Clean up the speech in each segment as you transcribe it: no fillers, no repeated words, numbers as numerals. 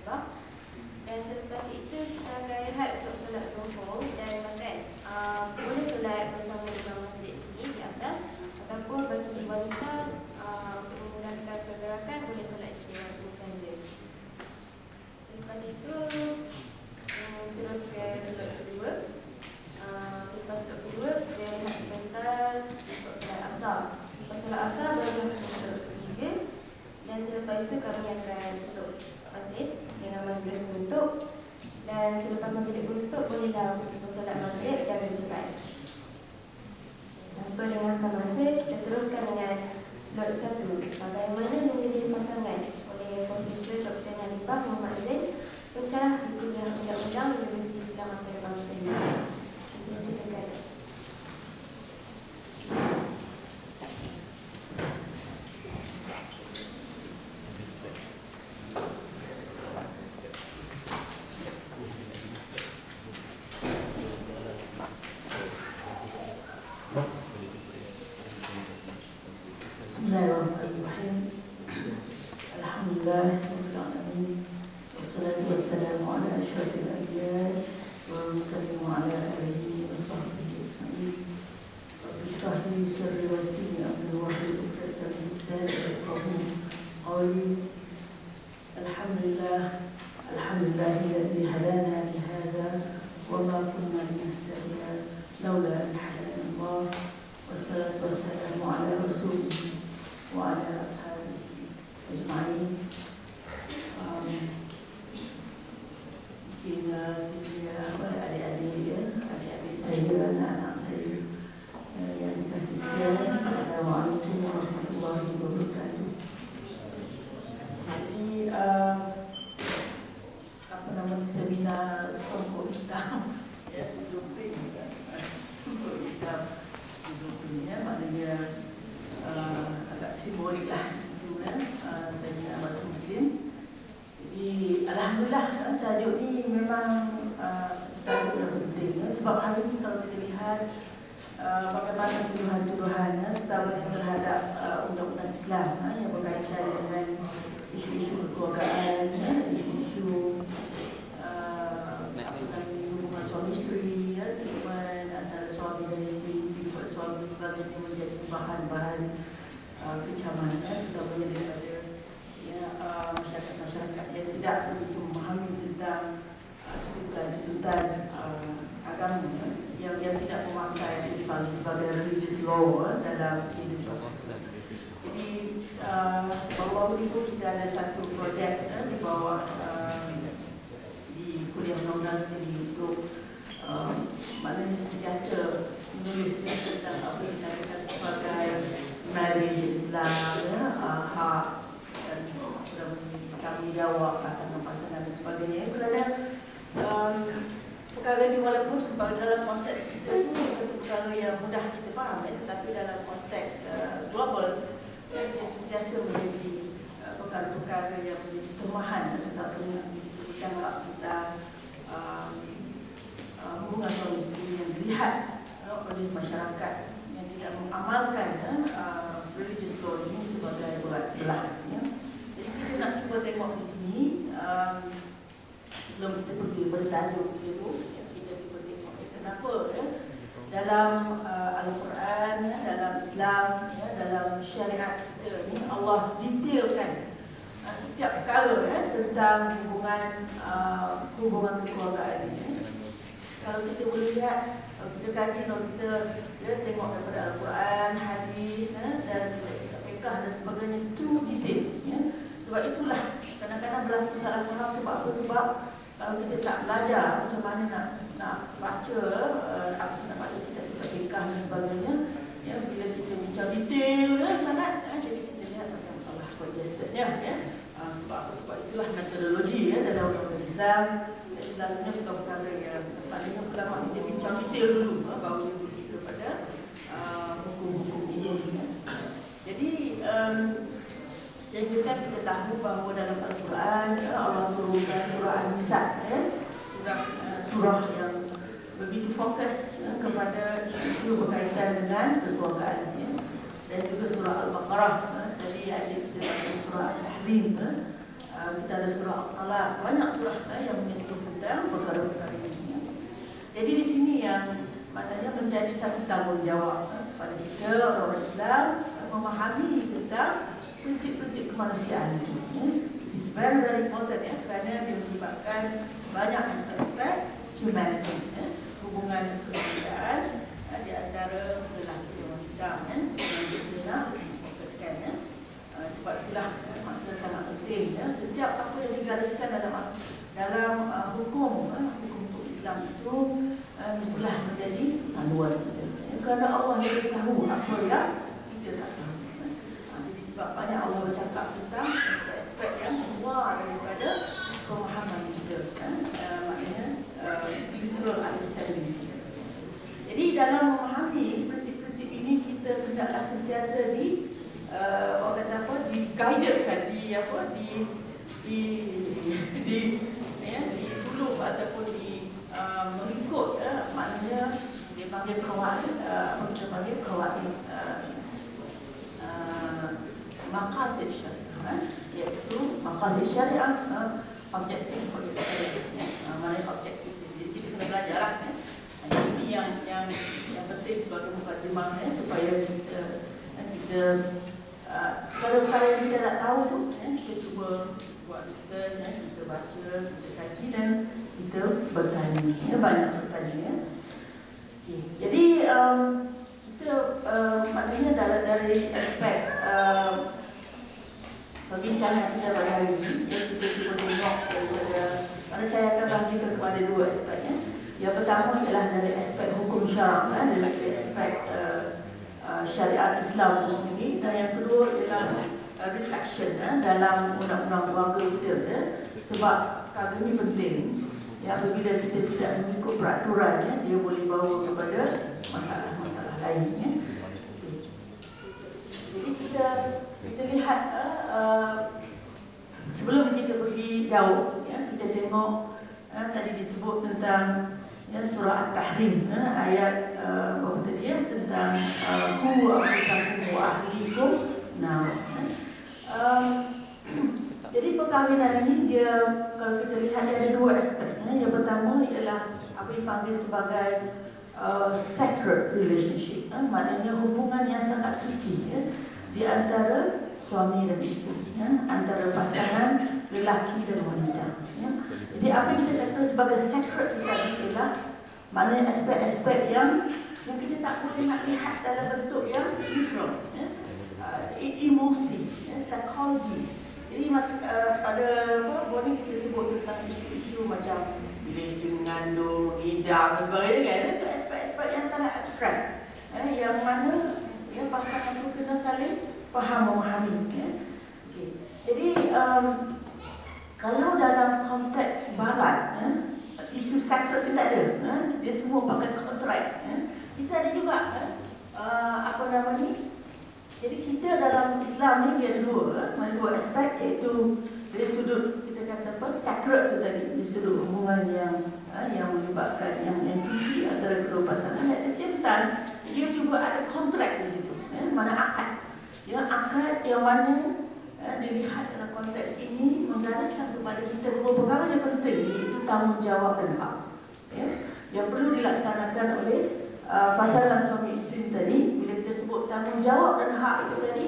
khutbah. Dan selepas itu kita akan rehat untuk solat zuhur dan makan. Boleh solat bersama imam masjid sini di atas, ataupun bagi wanita untuk memudahkan pergerakan boleh solat di dewan ini saja. Selepas itu terus ke solat kedua. Selepas solat kedua kita rehat sebentar untuk solat asar. Lepas solat asar baru kita solat ketiga. Dan selepas itu kami akan tutup majlis dengan majlis penutup. Dan selepas majlis penutup bolehlah untuk solat maghrib dan bersolat. Tanpa lengahkan masa, kita teruskan dengan slot 1. Bagaimana memilih pasangan oleh Profesor Dr. Najibah Muhammad Zain, pensyarah di Kuliah Undang-Undang Universiti Islam Antarabangsa. Kita silakan. Bismillahirrahmanirrahim. Alhamdulillah rabbil alamin. Wassalatu wassalamu ala asyrafil anbiya wa mursalin wa ala alihi wa sahbihi ajma'in. Rabbi shrah li sadri wa yassir li amri wahlul 'uqdatam min lisani yafqahu qawli. Alhamdulillahilladzi hadana li hadza wa ma kunna linahtadiya laula an hadana Allah. Wassalatu wassalamu ala rasulih wa ala ashabihi ajma'in. Adik-adik saya, anak-anak saya yang dikasihi sekalian, Assalamualaikum warahmatullahi wabarakatuh. Jadi seminar Sombong Hitam Sombong Hitam ini maknanya agak simbolik lah di situ kan. Saya sahabat Muslim. Jadi alhamdulillah tajuk ni memang tajuk yang penting sebab hari ini kalau kita lihat bagaimana tuduhan-tuduhan terutama terhadap undang-undang Islam yang berkaitan dengan isu-isu kekeluargaan, isu-isu hubungan suami isteri, treatment antara suami dan isteri, sifat suami sebagainya menjadi bahan-bahan kecaman terutamanya daripada masyarakat yang tidak begitu memahami tentang tuntutan agama yang tidak memakai yang dipanggil sebagai religious law dalam kehidupan. Jadi baru-baru ini pun kita ada satu projek di bawah di Kuliah Undang-Undang sendiri untuk maknanya sentiasa menulis tentang apa yang dikatakan sebagai marriage Islam, hak dan tanggungjawab pasangan-pasangan dan sebagainya. Kerana perkara ini walaupun dalam konteks kita itu satu perkara yang mudah kita faham, tetapi dalam konteks global dia sentiasa menjadi perkara-perkara yang menjadi termahan terutamanya bercakap tentang hubungan suami isteri yang dilihat oleh masyarakat yang tidak mengamalkan religious law ini sebagai berat sebelah. Jadi kita nak cuba tengok di sini sebelum kita pergi bertajuk itu, kita cuba tengok kenapa dalam Al-Quran, dalam Islam, dalam syariat kita ni Allah detailkan setiap perkara tentang hubungan kekeluargaan ini. Kalau kita boleh lihat, kalau kita kaji, kalau kita tengok daripada Al-Quran, hadis dan fiqh dan sebagainya, itu detail. Sebab itulah kadang-kadang berlaku salah faham. Sebab apa? Sebab kalau kita tak belajar macam mana nak baca nak baca kitab fiqh dan sebagainya, bila kita bincang detail sangat, jadi kita lihat macam Allah congested-nya. Sebab apa? Sebab itulah metodologi dalam undang-undang Islam. Selalunya bukan perkara yang maknanya ulama kita bincang detail dulu baru dia pergi kepada hukum-hukum umum. Jadi sehingga kita tahu bahawa dalam Al-Quran Allah turunkan surah An-Nisa, surah yang begitu fokus kepada isu berkaitan dengan kekeluargaan, dan juga surah Al-Baqarah. Jadi ada kita baca surah Al-Tahrim, kita ada daripada surah Al-Talaq, banyak surah yang menyebut tentang perkara-perkara ini. Jadi di sini yang maknanya menjadi satu tanggungjawab pada kita orang Islam memahami tentang prinsip-prinsip kemanusiaan ini. It's very very important kerana dia melibatkan banyak aspek-aspek humanity, hubungan kemanusiaan di antara lelaki dan wanita yang kita nak fokuskan. Sebab itulah makna sangat penting. Setiap apa yang digariskan dalam hukum Islam itu mestilah menjadi panduan kita. Kerana Allah lebih tahu apa yang kita tak tahu. Jadi sebab banyak Allah bercakap tentang aspek-aspek yang luar daripada pemahaman kita. Maknanya literal understanding kita. Jadi dalam memahami prinsip-prinsip ini kita hendaklah sentiasa orang kata apa, di-guidedkan, disulung ataupun mengikut maknanya dia panggil qawaid, kita panggil qawaid maqasid syariah, iaitu maqasid syariah, objektif syariah, maknanya objektif. Jadi kita kena belajar lah. Ini yang penting sebagai mukadimah supaya kita perkara yang kita tak tahu tu, kita cuba buat research, kita baca, kita kaji dan kita bertanya, banyak bertanya. Okay. Jadi kita maknanya dari aspek perbincangan kita pada hari ini, kita cuba tengok daripada, mana saya akan bahagikan kepada dua aspeknya. Yang pertama ialah dari aspek hukum syarak, dari aspek syariat Islam itu sendiri, dan yang kedua ialah reflection dalam undang-undang keluarga kita. Sebab perkara ini penting. Apabila kita tidak mengikut peraturan, dia boleh bawa kepada masalah-masalah lain. Jadi kita lihat sebelum kita pergi jauh, kita tengok tadi disebut tentang surah At-Tahrim, ayat berapa tadi tentang ku ahlikum. Nah, jadi perkahwinan ini dia, kalau kita lihat, dia ada dua aspek. Yang pertama ialah apa yang dipanggil sebagai sacred relationship, maknanya hubungan yang sangat suci di antara suami dan isteri, antara pasangan lelaki dan wanita. Jadi apa yang kita kata sebagai sacred tadi ialah maknanya aspek-aspek yang kita tak boleh nak lihat dalam bentuk yang literal, emosi, psikologi. Jadi pada buat ni kita sebut tentang isu-isu macam bila isteri mengandung, idam dan sebagainya kan, itu aspek-aspek yang sangat abstrak, yang mana pasangan itu kena saling faham memahami. Okay. Jadi kalau dalam konteks barat, isu sacred kita ada, dia semua pakai kontrak. Kita ada juga apa nama ni? Jadi kita dalam Islam ni dia ada dua aspek, iaitu dari sudut kita kata apa, sacred tu tadi, di sudut hubungan yang melibatkan yang suci antara kedua pasangan. At the same time dia juga ada kontrak di situ, mana akad. Akad yang mana dilihat dalam konteks ini menggariskan kepada kita bahawa perkara yang penting, iaitu tanggungjawab dan hak yang perlu dilaksanakan oleh pasangan suami isteri tadi. Bila kita sebut tanggungjawab dan hak itu tadi,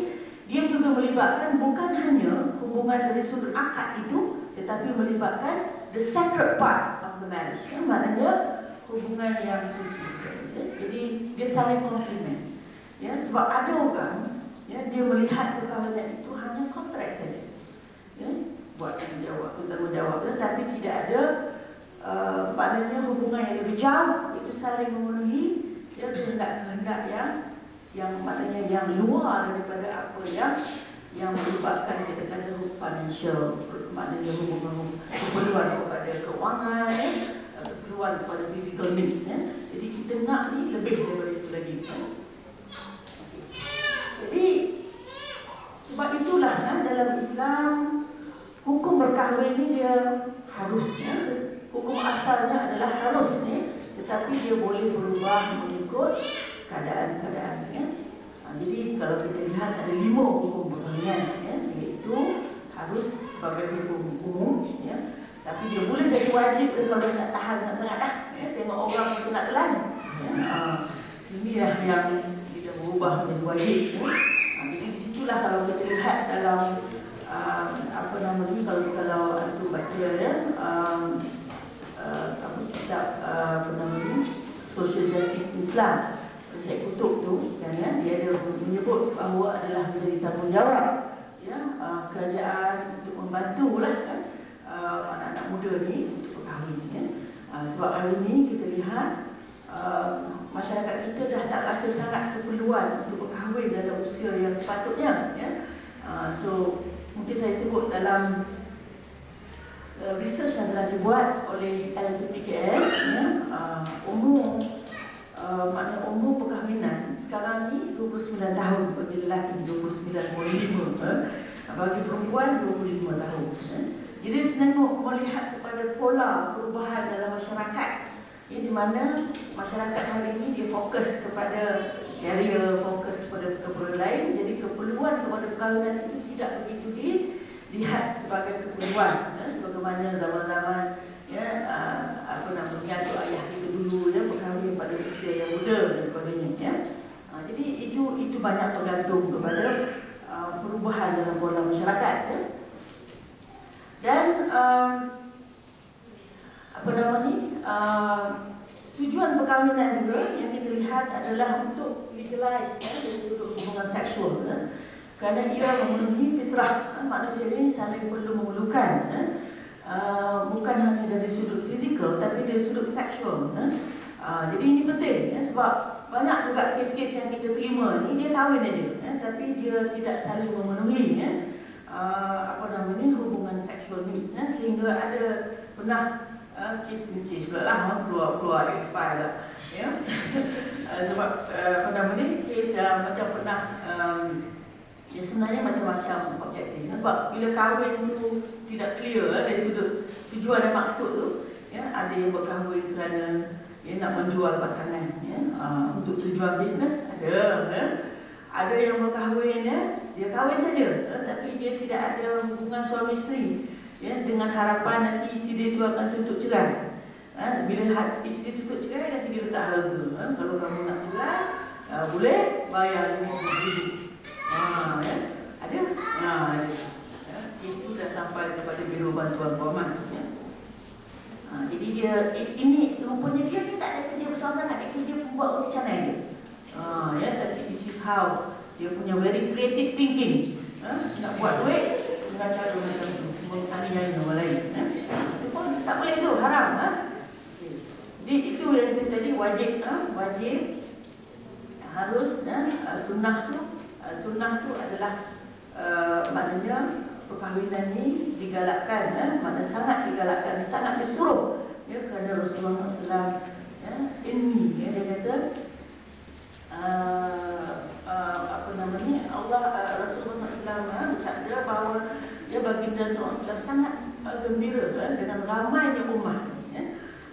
dia juga melibatkan bukan hanya hubungan dari sudut akad itu, tetapi melibatkan the sacred part of the marriage, maknanya hubungan yang suci. Jadi dia saling komplement. Sebab ada orang dia melihat perkahwinan itu hanya kontrak saja, buat tanggungjawab, tapi tidak ada maknanya hubungan yang lebih jauh, itu saling memenuhi kehendak-kehendak yang maknanya yang luar daripada apa yang melibatkan kita kata financial, maknanya hubungan keperluan kepada keuangan, keperluan kepada physical needs. Jadi kita nak ni lebih daripada itu lagi. Jadi sebab itulah dalam Islam hukum berkahwin ni dia harus, hukum asalnya adalah harus, tetapi dia boleh berubah mengikut keadaan-keadaan. Jadi kalau kita lihat ada 5 hukum perkahwinan, iaitu harus, sebagai hukum umum, ya. Tapi dia boleh jadi wajib kalau dia tak tahan sangat dah, ya. Tengok orang itu nak telan, ya. Sinilah yang kita berubah menjadi wajib, ya. Jadi di situlah kalau kita lihat dalam apa nama ni, kalau antum baca, ya, apa nama ni, Social Justice Islam, Syed Qutb tu, kan, ya, dia ada menyebut bahawa adalah menjadi tanggungjawab, ya, kerajaan untuk membantulah, kan, anak-anak muda ni untuk berkahwin, ya. Sebab hari ni kita lihat masyarakat kita dah tak rasa sangat keperluan untuk berkahwin dalam usia yang sepatutnya, ya. So mungkin saya sebut dalam research yang telah dibuat oleh LPPKN, ya, makna umur perkahwinan sekarang ni 29 tahun bagi lelaki, 29.5, bagi perempuan 25 tahun, ya. Jadi senang melihat kepada pola perubahan dalam masyarakat, ya, di mana masyarakat hari ini dia fokus kepada career, fokus kepada perkara lain. Jadi keperluan kepada perkahwinan itu tidak begitu dilihat sebagai keperluan, ya, sebagaimana zaman-zaman, ya, apa namanya, atuk ayah kita dulu, ya, berkahwin pada usia yang muda dan sebagainya, ya. Jadi itu banyak bergantung kepada perubahan dalam pola masyarakat, ya. Dan apa nama ni, tujuan perkahwinan juga yang kita lihat adalah untuk legalize, ya, dari sudut hubungan seksual, ya. Kerana ia memenuhi fitrah, manusia ini saling perlu memerlukan, ya. Bukan hanya dari sudut fizikal tapi dari sudut seksual, ya. Jadi ini penting, ya, sebab banyak juga kes-kes yang kita terima ni dia kahwin aja, ya, tapi dia tidak saling memenuhi, ya, apa namanya, hubungan seksual ni, ya. Sehingga ada pernah kes pula lah, keluar expire lah, ya. Sebab apa namanya, kes macam pernah, ya, sebenarnya macam-macam objektif, ya. Sebab bila kahwin tu tidak clear, dari sudut tujuan dan maksud tu, ya, ada yang berkahwin kerana, ya, nak menjual pasangan, ya, untuk tujuan bisnes, ada, ya. Ada yang berkahwin, ya, dia kahwin saja, ya, tapi dia tidak ada hubungan suami isteri, ya, dengan harapan nanti isteri dia itu akan tuntut cerai. Bila isteri tuntut cerai, nanti dia letak harga, kalau kamu nak cerai, boleh bayar RM50,000. Ya, ada, ada. Kes tu dah sampai kepada Biro Bantuan Kewangan, ya. Jadi dia ini rupanya dia tak ada kerja besar sangat, dia kerja buat roti canai dia. Ya, tapi this is how dia punya very creative thinking, nak buat duit dengan cara macam tu, menganiaya orang lain, ya. Itu pun tak boleh tu, haram, Jadi itu yang kita tadi wajib, wajib harus, sunnah tu adalah maknanya perkahwinan ni digalakkan, ya, makna sangat digalakkan, sangat disuruh, ya, kerana Rasulullah SAW, ya, ini, ya, dia kata apa namanya, Rasulullah SAW bersabda bahawa, ya, baginda SAW sangat gembira, ya, dengan ramainya umat, ya.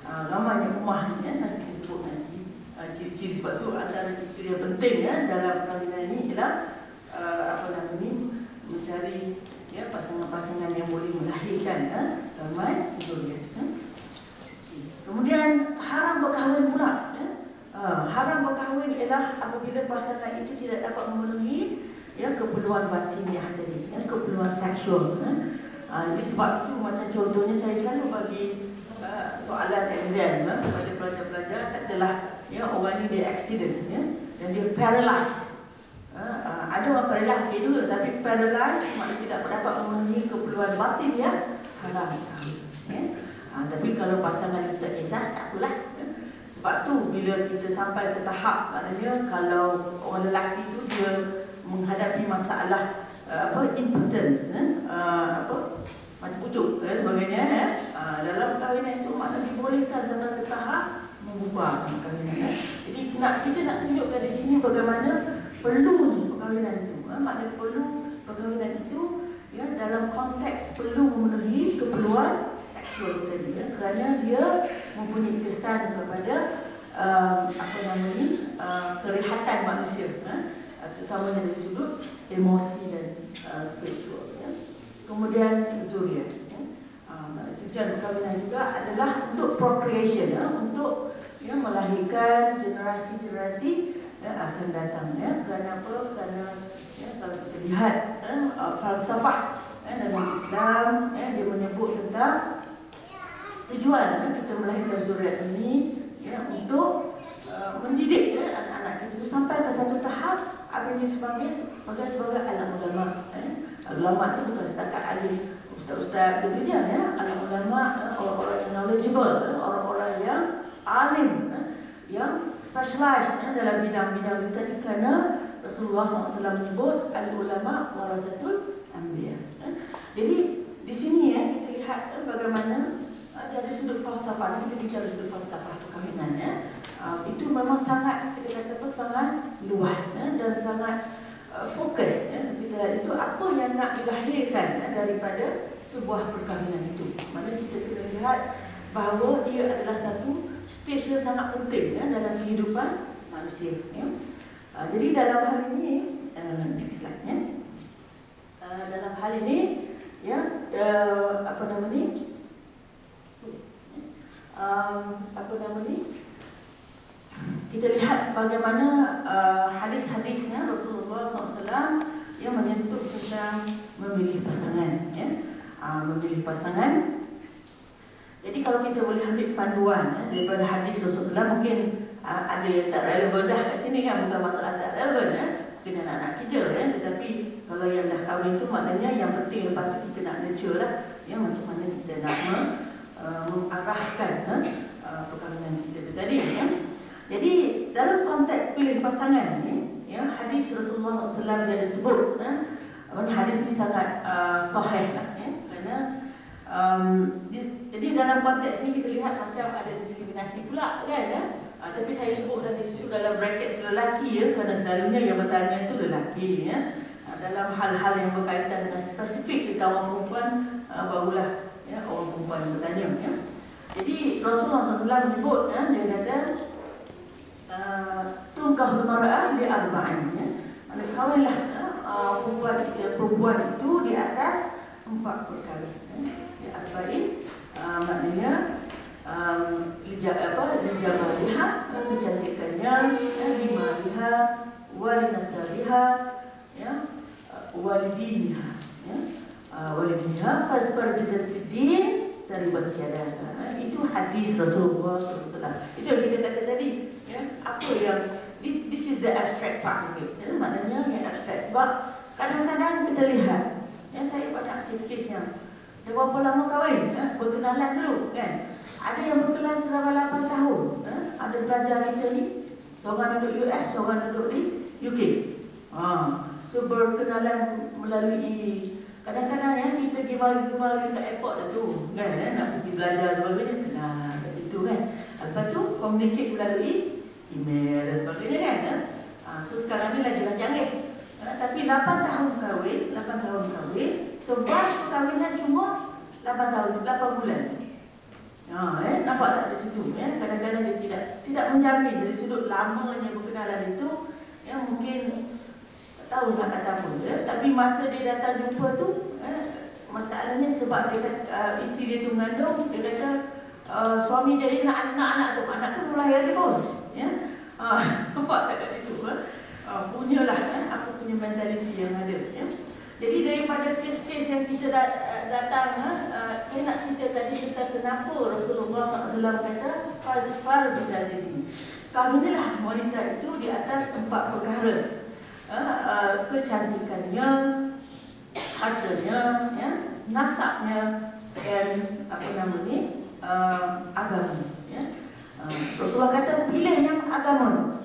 Ramainya umat, ya, nanti disebut nanti ciri-ciri. Sebab tu antara ciri-ciri yang penting, ya, dalam perkahwinan ini ialah apa namanya, mencari, ya, pasangan-pasangan yang boleh melahirkan, ya, ramai zuriat, ya. Kemudian haram berkahwin pula, ya. Haram berkahwin ialah apabila pasangan itu tidak dapat memenuhi, ya, keperluan batiniah tadi, ya, keperluan seksual, ya. Jadi sebab itu macam contohnya saya selalu bagi soalan exam, ya, kepada pelajar-pelajar, katalah, ya, orang ni dia accident, ya, dan dia paralyzed. Ada orang paralyzed dia juga, tapi paralyzed maknanya tidak dapat memenuhi keperluan batin, ya, haram, ya. Tapi kalau pasangan itu tak kisah, tak apalah, ya. Sebab tu bila kita sampai ke tahap, maknanya kalau orang lelaki tu dia menghadapi masalah impotence, ya, macam pucuk dan sebagainya, ya. Dalam perkahwinan itu maknanya dibolehkan sampai ke tahap mengubah perkahwinan, ya. Jadi kita nak tunjukkan di sini bagaimana perlu perkahwinan itu, maknanya perlu perkahwinan itu, ya, dalam konteks perlu memenuhi keperluan seksual tadi, ya, kerana dia mempunyai kesan kepada apa namanya, kerehatan manusia, terutama dari sudut emosi dan spiritual, ya. kemudian zuriat. Tujuan perkahwinan juga adalah untuk procreation, untuk melahirkan generasi-generasi yang akan datang. Kerana apa? Kerana kalau kita lihat falsafah dalam Islam, dia menyebut tentang tujuan kita melahirkan zuriat ini untuk mendidik anak-anak kita itu sampai ke satu tahap apabila sebagai alam ulama. Ulama itu bukan setakat ahli ustaz-ustaz itu je, alam ulama, orang-orang yang knowledgeable, orang-orang yang alim, yang specialized dalam bidang-bidang itu tadi, kerana Rasulullah SAW menyebut al-ulama warasatul anbiya. Jadi di sini kita lihat bagaimana dari sudut falsafah, kita bicara sudut falsafah perkahwinan, itu memang sangat, kita kata apa, sangat luas dan sangat fokus. Kita lihat itu apa yang nak dilahirkan daripada sebuah perkahwinan itu. Mana kita kena lihat bahawa ia adalah satu stage yang sangat penting dalam kehidupan manusia. Jadi dalam hal ini, next slide, dalam hal ini, kita lihat bagaimana hadis-hadisnya Rasulullah SAW yang menyentuh tentang memilih pasangan. Memilih pasangan. Jadi kalau kita boleh ambil panduan daripada hadis Rasulullah, mungkin ada yang tak relevan dah kat sini kan, bukan masalah tak relevan kena anak-anak kita tetapi kalau yang dah kahwin tu maknanya yang penting lepas tu kita nak nurture lah, macam mana kita nak mengarahkan perkahwinan kita tu tadi. Jadi dalam konteks pilih pasangan ni, hadis Rasulullah SAW dia ada sebut, hadis ni sangat sahih lah, kerana jadi dalam konteks ni kita lihat macam ada diskriminasi pula kan, tapi saya sebut di situ dalam bracket lelaki kerana selalunya yang bertanya itu lelaki dalam hal-hal yang berkaitan dengan spesifik tentang orang perempuan, barulah orang perempuan yang bertanya. Jadi Rasulullah SAW menyebut, dia kata tungkahul mar'ah li arba'in, mana kahwinlah perempuan itu di atas 4 perkara. Li arba'in maknanya lijamaliha, kecantikannya, limaliha, walinasabiha, walidiniha, walidiniha, fasbar bizatidin dari baciadan. Itu hadis Rasulullah SAW. Itu yang kita kata tadi. Apa yang this is the abstract part of it. Maknanya yang abstract. Sebab kadang-kadang kita lihat, saya banyak kes-kes yang dah berapa lama kahwin, berkenalan dulu kan. Ada yang berkenalan selama 8 tahun. Ada belajar kita ni, seorang duduk US, seorang duduk di UK. So berkenalan melalui, kadang-kadang kita pergi mari kat airport dah tu kan, nak pergi belajar sebagainya, kenal kat situ kan. Lepas tu communicate melalui email dan sebagainya kan. So sekarang ni lagi canggih. Tapi 8 tahun kahwin, sebab perkahwinan cuma 8 bulan. Nampak tak di situ? Kadang-kadang dia tidak menjamin dari sudut lamanya berkenalan itu, mungkin tak tahu nak kata apa. Tapi masa dia datang jumpa tu, masalahnya sebab dia isteri dia tu mengandung, dia kata suami dia nak anak tu belum lahir lagi pun. Nampak tak kat situ? Punyalah apa punya mentaliti yang ada. Jadi daripada kes-kes yang kita datang, saya nak cerita tadi tentang kenapa Rasulullah SAW kata fasfar bizatidin. Kahwinilah wanita itu di atas 4 perkara. Kecantikannya, hartanya, nasabnya, dan agama. Rasulullah kata pilih yang agama.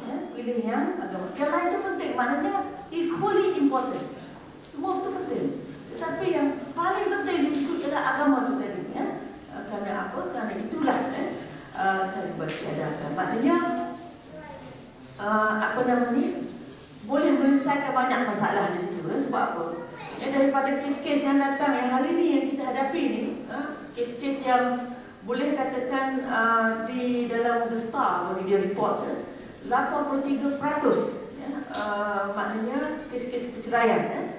Yang lain itu penting, maknanya equally important. Semua itu penting. Tetapi yang paling penting di situ adalah agama itu tadi. Kerana apa? Kerana itulah tadi bersyadakan. Maknanya boleh menyelesaikan banyak masalah di situ. Sebab apa? Daripada kes-kes yang datang yang hari ini yang kita hadapi ni, kes-kes yang boleh katakan di dalam The Star bagi dia report 83% maknanya kes-kes perceraian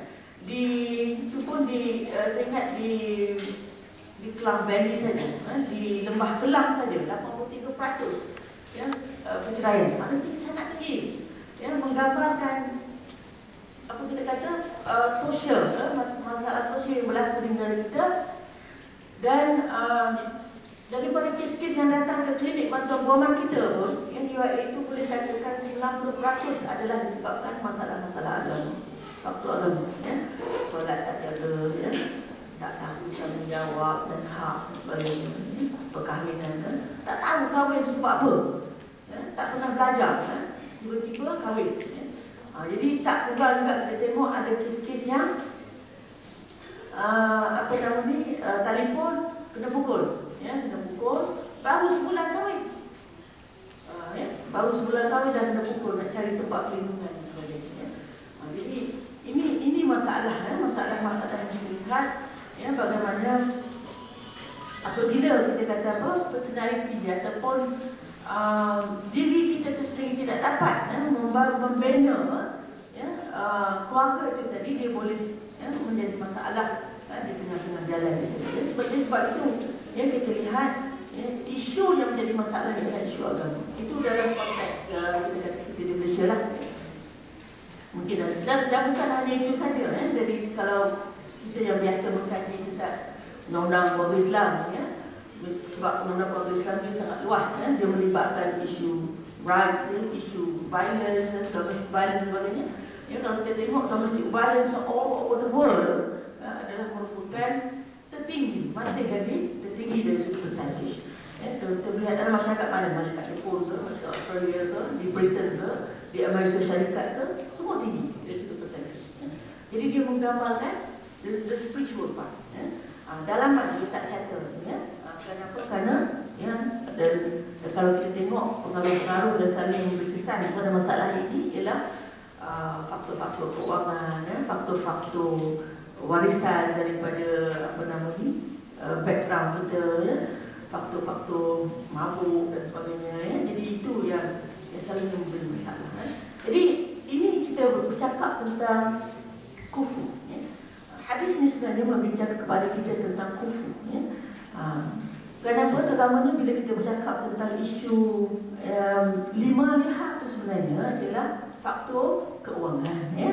itu pun saya ingat di Klang Valley saja, di Lembah Kelang saja 83% ya, perceraian. Maknanya tinggi, sangat tinggi. Ya, menggambarkan apa kita kata sosial, masalah sosial yang berlaku di negara kita. Dan daripada kes-kes yang datang ke klinik bantuan guaman kita pun, yang itu boleh katakan 90% adalah disebabkan masalah-masalah agama, faktor agama. Ya. Solat tak jaga, ya. Tak tahu tanggungjawab dan hak sebagainya, perkahwinan, ya. Tak tahu kahwin itu sebab apa, ya. Tak pernah belajar, ya. Tiba-tiba kahwin. Ya. Jadi tak kurang juga kita tengok ada kes-kes yang telefon kena pukul, ya, kena pukul baru sebulan kahwin, ya, baru sebulan kahwin dah kena pukul, nak cari tempat perlindungan dan sebagainya. Ya. Jadi ini masalah, ya, masalah-masalah yang kita lihat, ya, bagaimana apabila kita kata apa, personality ataupun diri kita tu sendiri tidak dapat, ya, membina, ya, keluarga itu tadi, dia boleh, ya, menjadi masalah di tengah-tengah jalan. Ya, sebab itu, ya, kita lihat, ya, isu yang menjadi masalah adalah isu agama. Itu dalam konteks kita di Malaysia lah. Mungkin dan bukan hanya itu saja. Ya. Jadi kalau kita yang biasa mengkaji tentang undang-undang keluarga Islam, ya, sebab undang-undang keluarga Islam dia sangat luas, ya, dia melibatkan isu rights, ya, isu violence, domestic violence sebagainya. Ya, kalau kita tengok domestic violence all over the world, adalah merupakan tertinggi, masih lagi tertinggi dari sudut persentage. Ya, kita lihat dalam masyarakat mana, masyarakat Jepun ke, masyarakat Australia ke, di Britain ke, di Amerika Syarikat ke, semua tinggi dari sudut persentage. Ya. Jadi dia menggambarkan the spiritual part. Ya. Dalam dia tak settle. Ya. Kenapa? Karena ya, dan kalau kita tengok pengaruh-pengaruh yang saling memberi kesan kepada masalah ini ialah faktor-faktor keuangan, ya, faktor-faktor warisan daripada background kita, ya, faktor-faktor mabuk dan sebagainya, ya. Jadi itu yang selalu memberi masalah. Ya. Jadi ini kita bercakap tentang kufu. Ya. Hadis ni sebenarnya membincang kepada kita tentang kufu. Ya. Kenapa? Terutamanya bila kita bercakap tentang isu 5 lihat itu sebenarnya ialah faktor keuangan, ya.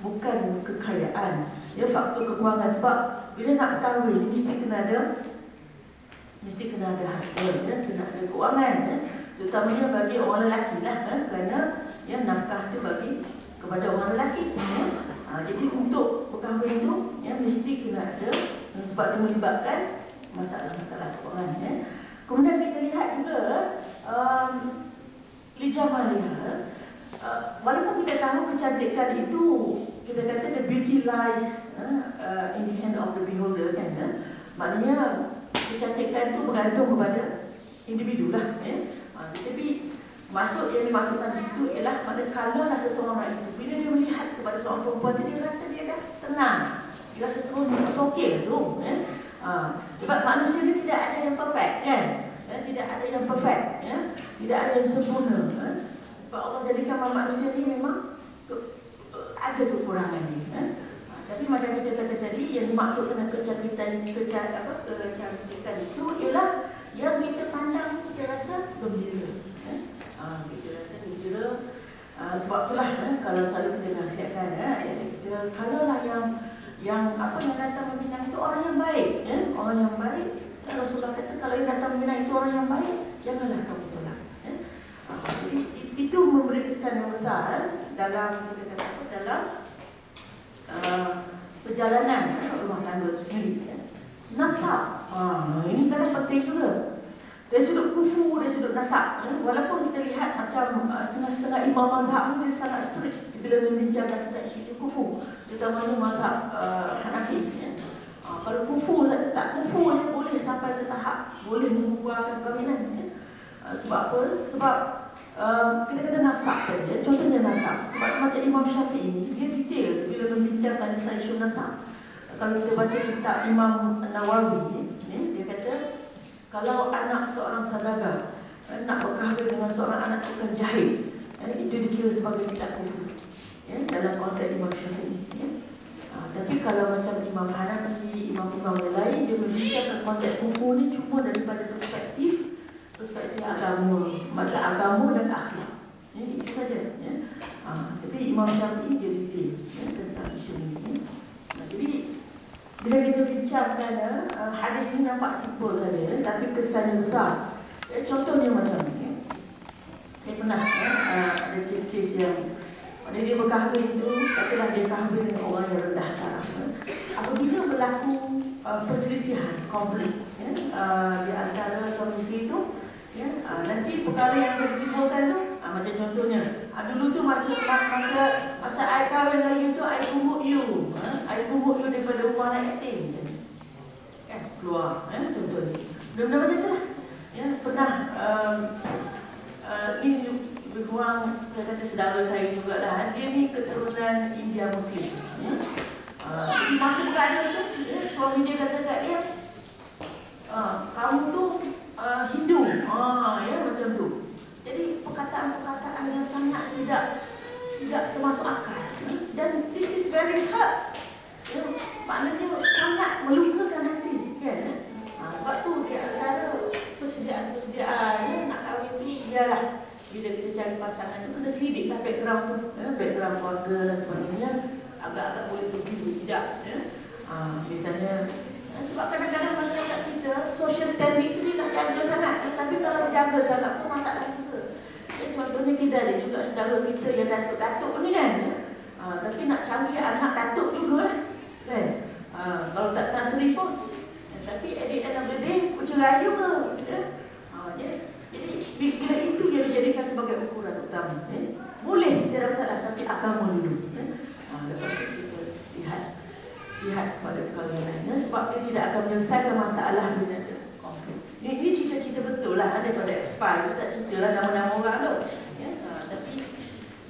Bukan kekayaan, ya, faktor keuangan. Sebab bila nak kahwin mesti kena ada harta, ya, kena ada keuangan, ya. Terutamanya bagi orang lelaki lah, ya, kerana ya, nafkah tu bagi kepada orang lelaki, ya. Jadi untuk berkahwin tu, ya, mesti kena ada, sebab dia melibatkan masalah-masalah keuangan, ya. Kemudian kita lihat juga Lijamalia, walaupun kita tahu kecantikan itu, kita kata the beauty lies in the hand of the beholder, kan, ya? Maknanya kecantikan itu bergantung kepada individu lah, ya? Tapi yang dimasukkan di situ ialah kalau seseorang itu bila dia melihat kepada seorang perempuan itu, dia rasa dia dah tenang, dia rasa semua dia okey tu, ya? Sebab manusia ni tidak ada yang perfect, kan? Ya? Tidak ada yang perfect, ya? Tidak ada yang sempurna, ya? Sebab Allah jadikan manusia ni memang ada kekurangan ni, ya? Tapi macam kita kata tadi, yang dimaksudkan kecantikan itu ialah yang kita pandang, kita rasa gembira, ya? Kita rasa gembira. Sebab itulah, ya, kalau selalu kita nasihatkan, ya, kita kalaulah yang datang membina itu orang yang baik, ya? Orang yang baik, ya, Rasulullah kata kalau yang datang membina itu orang yang baik, janganlah kamu tolak, ya? Jadi itu memberi kesan yang besar dalam kita kata dalam perjalanan rumah tangga itu sendiri, ya. Nasab, ini kadang penting juga. Dari sudut kufu, dari sudut nasab, ya. Walaupun kita lihat macam setengah-setengah imam mazhab ini sangat strict bila membincangkan tentang isu kufu, terutamanya mazhab Hanafi, ya. Kalau kufu tak kufu dia boleh sampai ke tahap boleh membubarkan perkahwinan, ya. Sebab apa? Sebab kita kata nasab saja, contohnya nasab. Sebab macam Imam Syafi'i, dia detail bila membincangkan tentang isu nasab. Kalau kita baca kitab Imam Nawawi, dia kata kalau anak seorang saudagar nak berkahwin dengan seorang anak tukang jahit, itu dikira sebagai kitab kufur, ya, dalam konteks Imam Syafi'i, ya. Tapi kalau macam Imam Hanafi, imam-imam yang lain, dia membincangkan konteks kufur ni cuma daripada perspektif agama, mazhab agama dan akhlak. Itu saja. Tapi Imam Syafi'i dia detail tentang isu ini. Jadi bila kita bincangkan hadis ni nampak simple saja, tapi kesannya besar. Contohnya macam ni. Saya pernah ada kes-kes yang dia berkahwin tu, katalah dia kahwin dengan orang yang rendah taraf. Apabila berlaku perselisihan, konflik di antara suami isteri tu, nanti perkara yang ditimbulkan tu, macam contohnya, dulu tu masa I kahwin lagi tu, I pungut you daripada rumah anak yatim macam ni. Keluar, contohnya. Benda-benda macam tu lah. Pernah ini lebih kurang, saya kata saudara saya jugalah, dia ni keturunan India Muslim. Jadi masa berada tu, suami dia kata kat dia, kamu tu Hindu, macam tu. Jadi perkataan-perkataan yang sangat tidak termasuk akal. Dan this is very hard. Maknanya sangat melukakan hati, kan? Sebab tu di antara persediaan nak kahwin ni, ialah bila kita cari pasangan tu kena selidiklah background tu, background keluarga dan sebagainya, agak-agak boleh berbeza tidak. Misalnya, sebab kadang-kadang masyarakat kita social standing tu dia nak jaga sangat, tapi kalau jaga sangat pun masalah besar. Contohnya kita ada juga saudara kita yang datuk-datuk ni kan, tapi nak cari anak datuk jugalah, kan? Kalau tak seri pun, tapi at the end of the day bercerai juga. Jadi bila itu yang dijadikan sebagai ukuran utama, boleh, tidak ada masalah, tapi agama dulu. Lepas itu kita lihat kepada perkara yang lainnya, sebab dia tidak akan menyelesaikan masalah bila ada konflik. Ini cerita-cerita betul lah daripada expire, kita tak cerita lah nama-nama orang tu. Tapi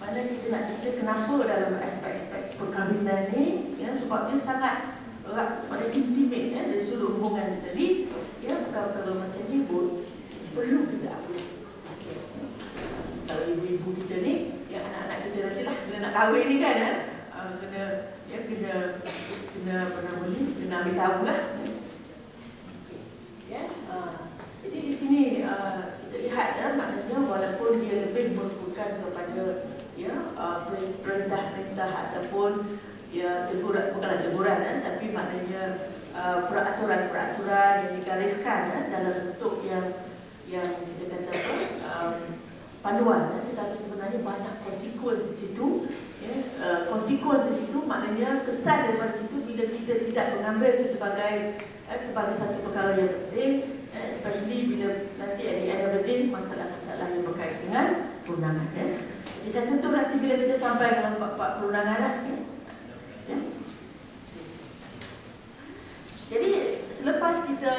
mana kita nak cerita kenapa dalam aspek-aspek perkahwinan ni, sebab dia sangat erat pada intimate dari sudut hubungan kita ni, perkara-perkara macam ni pun perlu kita upload. Kalau ibu-ibu kita ni, yang anak-anak kita nanti lah, bila nak kahwin ni kan, kena ambil tahu lah. Jadi di sini kita lihat maknanya walaupun dia lebih merupakan kepada perintah-perintah ataupun bukanlah teguran, tapi maknanya peraturan-peraturan yang digariskan dalam bentuk yang kita kata panduan, tetapi sebenarnya banyak konsekuensi di situ. Konsekuensi di situ maknanya kesan daripada situ bila kita tidak mengambil itu sebagai satu perkara yang penting, especially bila nanti at the end of the day masalah-masalah yang berkait dengan perundangan. Jadi saya sentuh nanti bila kita sampai dalam bab perundangan lah. Jadi selepas kita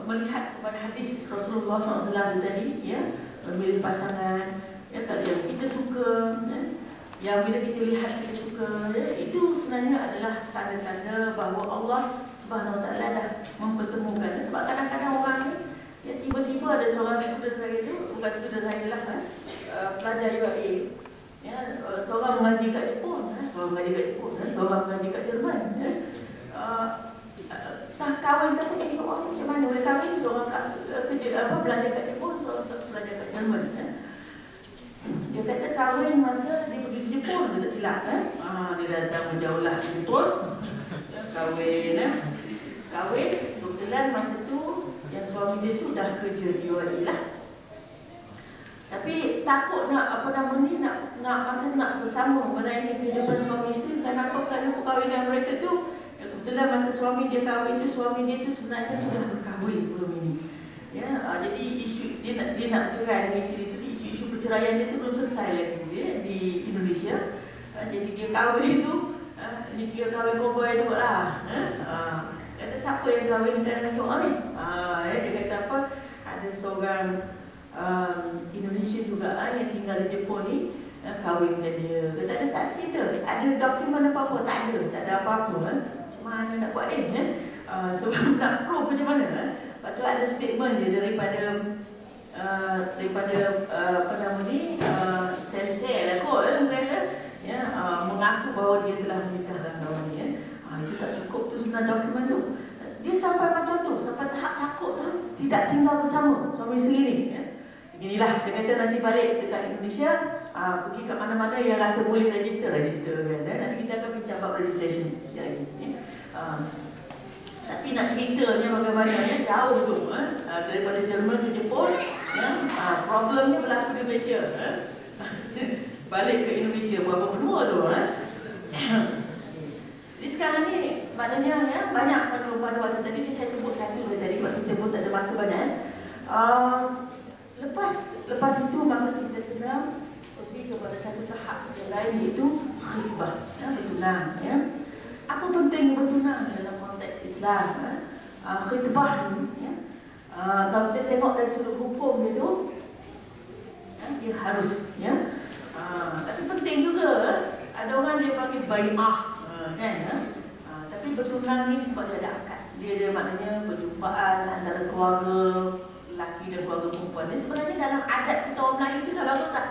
melihat kepada hadis Rasulullah SAW tadi, memilih pasangan, kalau yang kita suka, yang bila kita lihat kita suka, itu sebenarnya adalah tanda-tanda bahawa Allah Subhanahu Wa Taala dah mempertemukan. Sebab kadang-kadang orang ni, tiba-tiba ada seorang student saya tu, bukan student saya lah, pelajar UAE, seorang mengaji kat Jepun, seorang mengaji kat Jerman, tak kahwin kata orang macam mana boleh kahwin, seorang belajar kat Jepun, seorang belajar kat Jerman. Dia kata kahwin masa dia pergi ke Jepun, dia tak silap. Dia datang menjauh lah ke Jepun, kahwin, kebetulan masa tu yang suami dia sudah kerja di UAE lah. Tapi takut nak nak bersama mengenai kehidupan suami isteri. Kenapa? Kerana perkahwinan mereka tu, kebetulan masa suami dia kahwin tu, suami dia tu sebenarnya sudah berkahwin sebelum ini. Jadi isu dia nak bercerai dengan isteri tu, isu perceraian dia tu belum selesai lagi di Indonesia. Jadi dia kahwin tu, ini kira kahwin cowboy tu lah. Kata siapa yang kahwinkan dengan orang ni? Dia kata apa? Ada seorang Indonesia juga yang tinggal di Jepun ni, kahwinkan dia. Dia tak ada saksi tu, ada dokumen apa-apa? Tak ada apa-apa. Macam mana nak buat ni? Sebab nak prove macam mana? Lepas tu ada statement dia daripada sensei lah kot ya, mengaku bahawa dia telah menikah dengan kawannya. Itu tak cukup tu sebenarnya dokumen tu. Dia sampai macam tu, sampai tahap takut tu, tidak tinggal bersama suami sendiri. Ya. Beginilah, saya kata nanti balik dekat Indonesia, pergi ke mana-mana yang rasa boleh register kan. Nanti kita akan bincang about registration lagi. Tapi nak ceritanya bagaimana ya, jauh tu daripada Jerman ke Jepun, ya, problemnya berlaku di Malaysia. Balik ke Indonesia berapa benua tu. Jadi sekarang ni maknanya ya, banyak pada tadi saya sebut satu tadi, sebab kita pun tak ada masa banyak. Lepas itu maka kita kena pergi kepada satu tahap yang lain, iaitu khitbah, ya, bertunang. Ya. Apa penting bertunang dalam konteks Islam? Ya? Khitbah ni, ya, kalau kita tengok dari sudut hukum dia tu, ya, dia harus, ya. Tapi penting juga, ada orang dia panggil bai'ah, kan? Ya? Tapi bertunang ni sebab dia ada akad. Dia maknanya perjumpaan antara keluarga lelaki dan keluarga perempuan. Ini sebenarnya dalam adat kita orang Melayu itu dah bagus lah.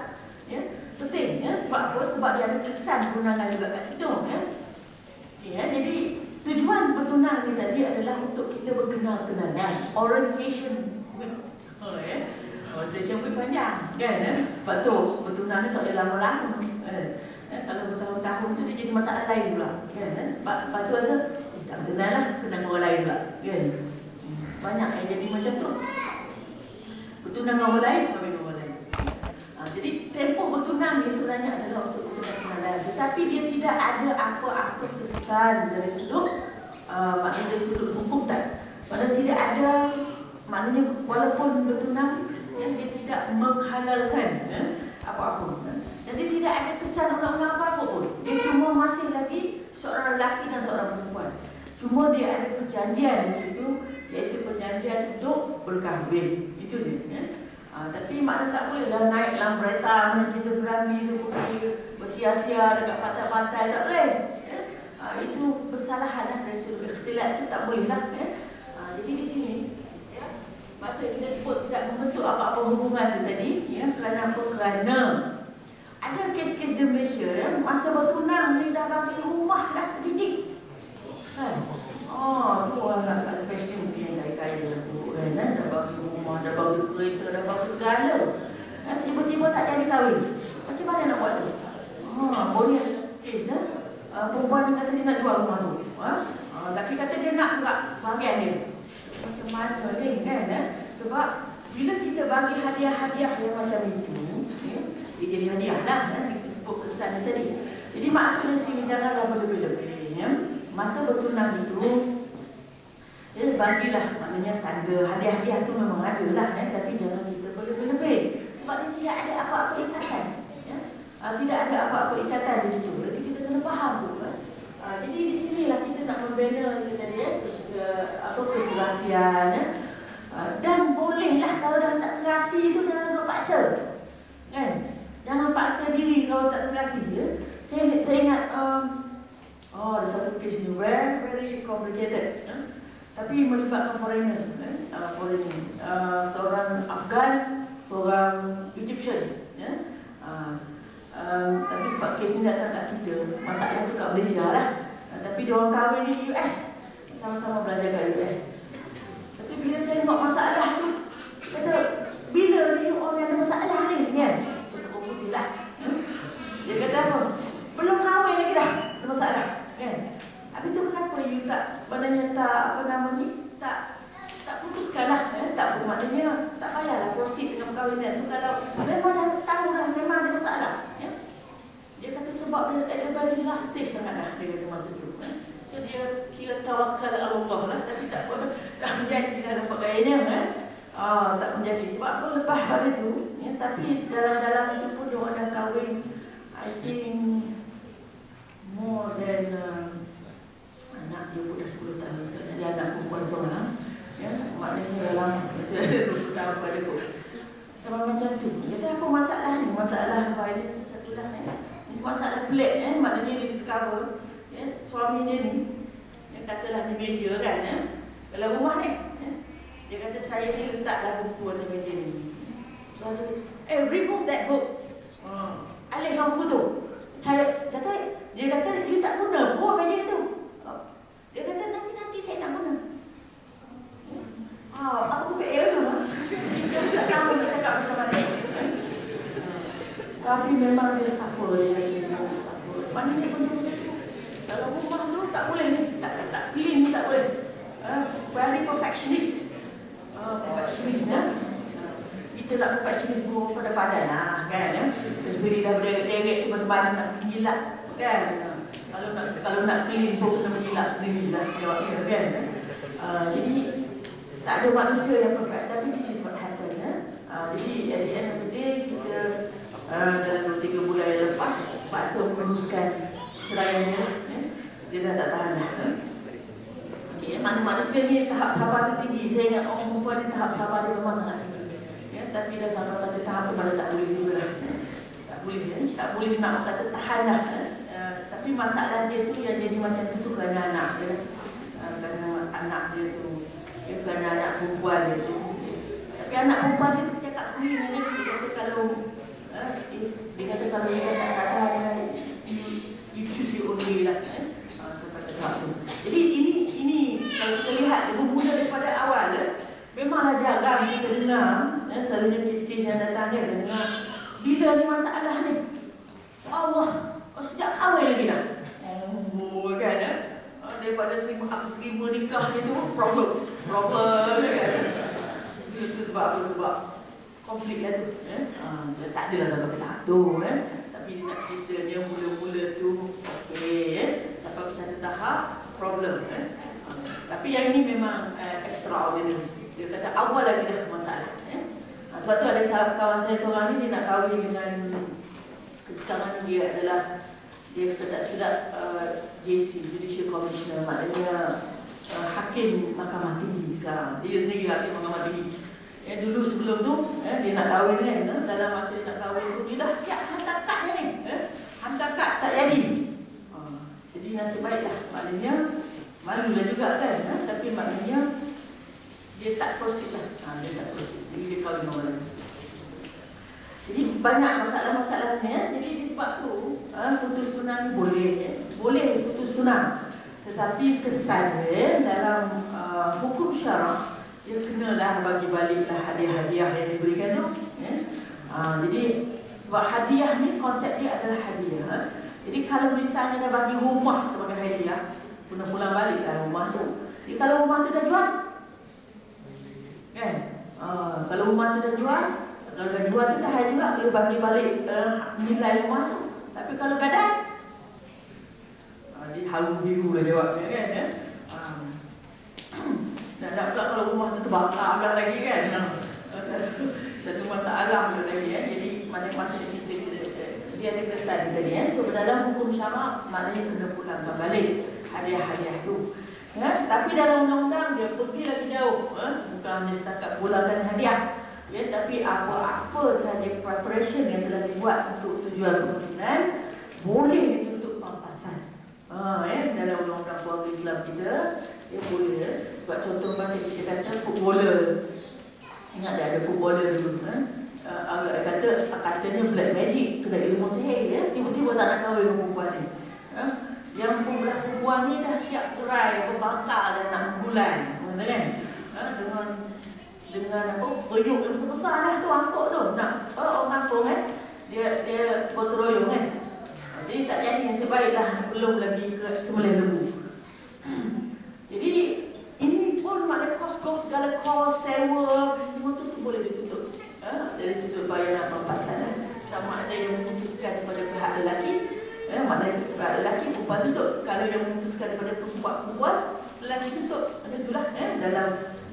Ya? Penting, ya? Sebab apa? Sebab dia ada kesan pertunangan juga kat situ. Ya? Ya, jadi tujuan bertunang ni tadi adalah untuk kita berkenal-kenalan. Orientation week. Ya? Orientation week panjang, kan? Ya? Sebab tu bertunang ni tak boleh lama-lama. Ya? Kalau bertahun-tahun tu dia jadi masalah lain pula. Kan? Ya? Sebab tu rasa tak kenal lah, kenal orang lain pula. Kan? Banyak yang jadi macam tu. Bertunang dengan orang lain, kahwin dengan orang lain. Jadi tempoh bertunang ni sebenarnya adalah untuk kenalan. Tetapi dia tidak ada apa-apa kesan dari sudut maknanya dari sudut hukum tak. Maknanya tidak ada, maknanya walaupun bertunang, ya, dia tidak menghalalkan, ya, apa-apa. Jadi tidak ada kesan undang-undang apa-apa pun. Dia cuma masih lagi seorang lelaki dan seorang perempuan. Cuma dia ada perjanjian di situ, iaitu perjanjian untuk berkahwin. Itu dia. Ya. Tapi makna tak bolehlah naik dalam kereta mana cerita berani tu pergi bersia-sia dekat pantai-pantai, tak boleh. Ya. Itu kesalahan lah dari sudut ikhtilat, itu tak boleh lah. Ya. Jadi di sini, ya, maksud kita sebut tidak membentuk apa-apa hubungan tu tadi, ya, kerana apa? Kerana ada kes-kes di Malaysia, ya, masa bertunang ni dah bagi rumah dah sebiji. Kan? Tu orang nak especially mungkin yang kaya-kaya tu, kan? Dah bagi rumah, dah bagi kereta, dah bagi segala. Tiba-tiba tak jadi kahwin. Macam mana nak buat tu? Boleh kes, ya? Perempuan ni kata dia nak jual rumah tu. Laki kata dia nak juga bahagian dia. Macam mana ni, kan? Ya? Sebab bila kita bagi hadiah-hadiah yang macam itu, ya, dia jadi hadiah lah, ya? Kita sebut kesan tadi. Jadi maksudnya sini janganlah berlebih-lebih, ya? Masa bertunang itu, ya, bagilah, maknanya tanda hadiah-hadiah tu memang ada lah, ya? Tapi jangan kita berlebih-lebih. Sebab dia tidak ada apa-apa ikatan, ya? Tidak ada apa-apa ikatan di situ. Jadi kita kena faham tu, ya? Jadi di sinilah kita nak membina kita tadi, ya, keserasian, ya? Dan bolehlah kalau dah tak serasi itu jangan duduk paksa, kan? Jangan paksa diri kalau tak serasi, ya? Saya ingat ada satu case ni very complicated, tapi melibatkan foreigner, seorang Afghan, seorang Egyptian, ya. Tapi sebab kes ni datang kat kita, masalah tu kat Malaysia lah. Tapi dia orang kahwin di US, sama-sama belajar kat US. Tapi bila tengok masalah tu, kata bila ni orang ada masalah ni, kan? Kita putih lah. Dia kata apa? Belum kahwin lagi dah ada masalah, kan? Habis tu kenapa you tak, maknanya tak putuskan lah, tak maksudnya tak payahlah proceed dengan perkahwinan tu kalau memang dah tahu dah memang ada masalah, ya? Dia kata sebab dia at the very last stage sangat dah, dia kata masa tu, ya? So dia kira tawakal Allah lah, tapi tak menjadi dah dapat gayanya, ya? Tak menjadi sebab apa lepas pada tu, ya? Tapi dalam itu pun dia orang dah kahwin, I think more than anak dia pun dah 10 tahun sekarang. Dia anak perempuan seorang, ya, maknanya dalam 20 tahun pada tu. Sebab macam tu. Jadi apa masalah ni? Masalah violence satu lah, ya. Ini masalah pelik, ya. Maknanya dia discover, ya, suami dia ni, ya, katalah di meja kan, ya, dalam rumah ni, ya. Dia kata saya ni letaklah buku atas meja ni. So remove that book. alihkan buku tu. Saya kata, dia kata dia tak guna pun meja tu. Dia kata nanti saya nak guna. Aku PL tu. Dia tak tahu dia cakap macam mana. Tapi memang dia suffer, dia suffer. Mana dia pun tu. Dalam rumah tu tak boleh ni, tak clean ni tak boleh. Very perfectionist. Perfectionist ya. Kita nak perfectionist pun pada padan lah kan ya. Beri daripada derek tu pasal badan nak mengilat kan. Kalau nak clean pun kena mengilat sendiri lah jawabnya kan. Jadi tak ada manusia yang perfect, tapi this is what happen ya. Jadi at the end of the day kita dalam 2-3 bulan yang lepas paksa meneruskan ceraian dia ya. Dia dah tak tahan lah. Okay, mana manusia ni tahap sabar tu tinggi. Saya ingat orang perempuan ni tahap sabar dia memang sangat tinggi ya, tapi dah sampai kata tahap kepada tak boleh juga. Tak boleh ya. Tak boleh nak kata tahan lah tapi masalah dia tu yang jadi macam tu kerana anak dia kerana anak dia tu ya, kerana anak perempuan dia tu tapi anak perempuan dia tu cakap sendiri dia kata kalau dia kata kalau dia tak tahan you choose your own way lah sampai ke tahap tu. Jadi ini kalau kita lihat bermula daripada awal memanglah jarang kita dengar selalunya kes-kes yang datang dia dengar bila ni masalah ni Allah sejak kahwin lagi dah kan daripada terima nikah dia tu problem kan itu sebab apa? Sebab konflik lah tu so, tak adalah sampai ke tahap tu tapi dia nak cerita dia mula-mula tu sampai ke satu tahap problem tapi yang ini memang extraordinary. Dia kata awal lagi dah masalah sebab tu ada kawan saya seorang ni dia nak kahwin dengan sekarang ni dia adalah dia sedap JC Judicial Commissioner, maknanya hakim mahkamah tinggi sekarang. Dia sendiri hakim mahkamah tinggi. Dulu sebelum tu dia nak kahwin kan, dalam masa dia nak kahwin tu dia dah siap hantar kad dia ni. Hantar kad tak jadi. Jadi nasib baiklah, maknanya malulah juga kan, tapi maknanya dia tak proceed lah. Dia tak proceed. Jadi dia kahwin orang lain. Jadi banyak masalah-masalahnya. Jadi disebab tu putus tunang boleh putus tunang, tetapi kesannya dalam hukum syarak dia kenalah bagi baliklah hadiah-hadiah yang diberikan tu jadi sebab hadiah ni konsep dia adalah hadiah. Jadi kalau misalnya dah bagi rumah sebagai hadiah, pulang baliklah rumah tu. Jadi kalau rumah tu dah jual kan, kalau rumah tu dah jual, kalau dah jual tu tahan juga, boleh bagi balik nilai rumah tu. Tapi kalau gadai dia halu biru lah jawabnya kan nak pula kalau rumah tu terbakar pula lagi kan satu masalah pula lagi jadi masa kita dia ada kesan tadi so dalam hukum syarak maknanya kena pulangkan balik hadiah-hadiah tu tapi dalam undang-undang dia pergi lagi jauh bukan hanya setakat pulangkan hadiah tapi apa-apa sahaja preparation yang telah dibuat untuk tujuan kepentingan boleh dituntut pampasan dalam undang-undang keluarga Islam kita dia boleh sebab contoh macam kita kata footballer, ingat dia ada footballer dulu katanya black magic, kena ilmu sihir tiba-tiba tak nak kahwin dengan perempuan ni yang pembelah perempuan ni dah siap cerai berbangsa dan nak bulan kan dengan apa periuk yang besar-besar dah tu angkut tu nak orang kampung dia berteroyong jadi tak jadi yang sebaiklah belum lagi ke sembelih lembu. Jadi ini pun maknanya kos-kos segala kos sewa semua tu boleh dituntut dari sudut bayaran pampasan sama ada yang memutuskan daripada pihak lelaki maknanya pihak lelaki perempuan tuntut, kalau yang memutuskan daripada perempuan lelaki tuntut macam itulah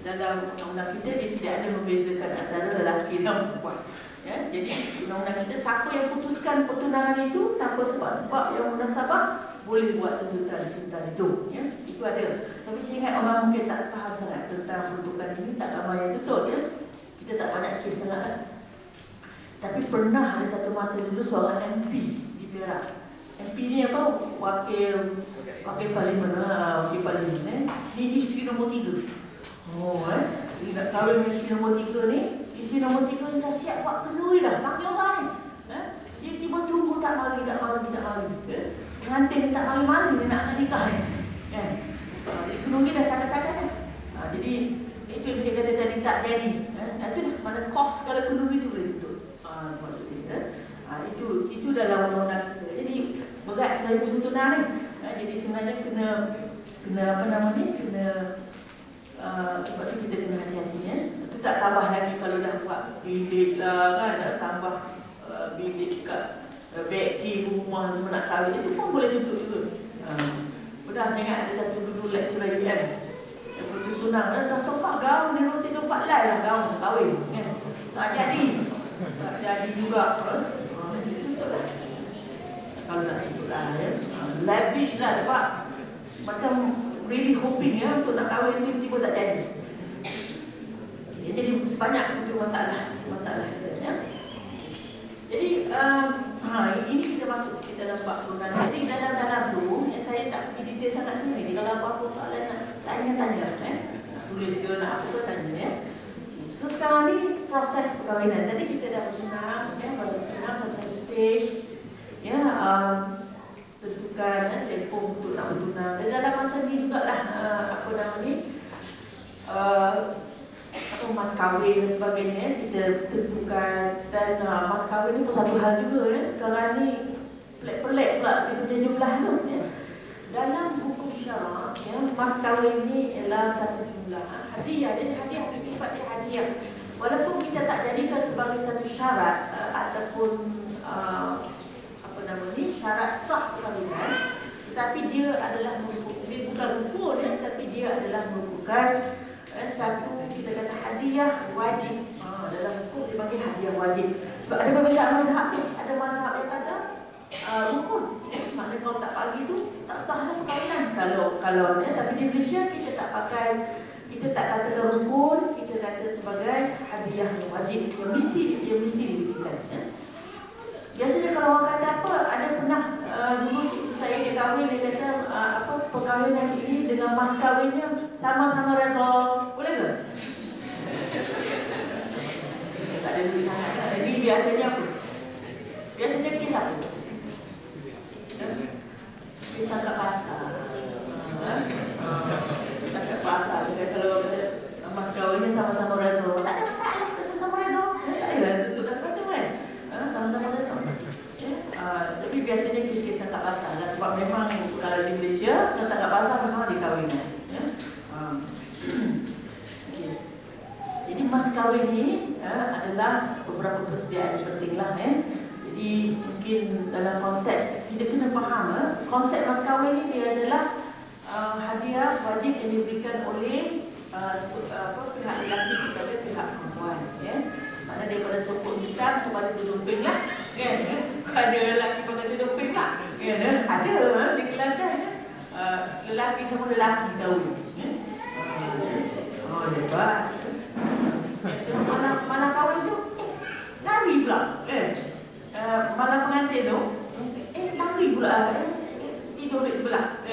dalam undang-undang kita dia tidak ada membezakan antara lelaki dan perempuan jadi undang-undang kita siapa yang putuskan pertunangan itu tanpa sebab-sebab yang munasabah boleh buat tuntutan itu itu ada. Tapi saya ingat orang mungkin tak faham sangat tentang peruntukan ini, tak ramai yang tutup kita tak banyak kes sangat tapi pernah ada satu masa dulu seorang MP di Perak. MP ni apa? Wakil parlimen ni isteri nombor 3 dia nak kahwin dengan isteri nombor 3 ni. Isteri nombor 3 ni dah siap buat kenduri dah panggil orang ni dia tiba tunggu tak mari. Ya. Pengantin tak mari-mari dia nak nikah ni. Kan? Ekonomi dah sangat-sangat dah. Jadi itu dia kata tadi tak jadi. Itu dah mana kos kalau ekonomi tu boleh tutup. Maksudnya itu dalam undang-undang kita. Jadi berat sebenarnya tuntutan ni. Jadi sebenarnya kena apa nama ni? Sebab tu kita kena hati-hati ya. Itu tak tambah lagi kalau dah buat bilik lah kan, dah tambah bilik kat beki rumah semua nak kahwin, itu pun boleh tutup juga. Dah saya ingat ada satu dulu lecturer UM yang putus tunang, dah tempat gaun, dia roti tempat lain lah gaun kahwin kan. Tak jadi juga. Tutup lah. Kalau nak tutup lah ya. Lavish lah sebab macam really hoping ya untuk nak kahwin ni tiba-tiba tak jadi. Jadi banyak satu masalah ya. Jadi ini kita masuk sikit dalam bab perundangan. Jadi dalam tu saya tak pergi detail sangat tu ni. Kalau apa-apa soalan nak tanya nak tulis ke nak apa ke tanya ya. So sekarang ni proses perkahwinan. Tadi kita dah bersenang ya, bersenang satu stage ya, tentukan tempoh untuk nak bertunang. Dan dalam masa ni jugalah apa nama ni mas kahwin dan sebagainya kita tentukan. Dan mas kahwin ni pun satu hal juga ya. Sekarang ni pelik-pelik pula dia punya jumlah tu ya. Dalam hukum syarak ya, mas kahwin ni ialah satu jumlah hadiah. Dia hadiah sifat dia hadiah. Walaupun kita tak jadikan sebagai satu syarat ataupun apa nama ni syarat sah perkahwinan, tetapi dia adalah dia bukan rukun ya, tapi dia adalah merupakan satu kita kata hadiah wajib. Dalam hukum dia panggil hadiah wajib. Sebab ada beberapa mazhab, ada mazhab yang kata rukun. Maknanya kalau tak bagi tu tak sah lah perkahwinan. Kalau ni, tapi di Malaysia kita tak pakai, kita tak katakan rukun, kita kata sebagai hadiah yang wajib. Yang mesti diberikan. Ya. Biasanya kalau orang kata apa, ada pernah dulu cikgu saya dia kahwin, dia kata apa perkahwinan ini dengan mas kahwinnya sama-sama redha. Boleh ke? Tak ada duit sangat. Jadi biasanya apa? Biasanya kes apa? Kes tangkap pasar. Tangkap pasar. Kalau mas kahwinnya sama-sama redha, tak ada masalah, sama-sama redha. Tak ada, tutup dah kata kan? Sama-sama redha. Tapi biasanya kes tangkap pasar lah. Sebab memang kalau di Malaysia tangkap pasar memang dikahwinkan. Jadi mas kahwin ini adalah beberapa persediaan penting lah. Jadi mungkin dalam konteks kita kena faham konsep mas kahwin ini dia adalah hadiah wajib yang diberikan oleh pihak lelaki kepada pihak perempuan. Maknanya daripada sokong hitam kepada tudung pink lah. Ada lelaki pakai tudung pink lah. Ada di Kelantan lelaki sama lelaki kahwin. Hebat. Malam kahwin tu lari pula malam pengantin tu lari pula tidur di sebelah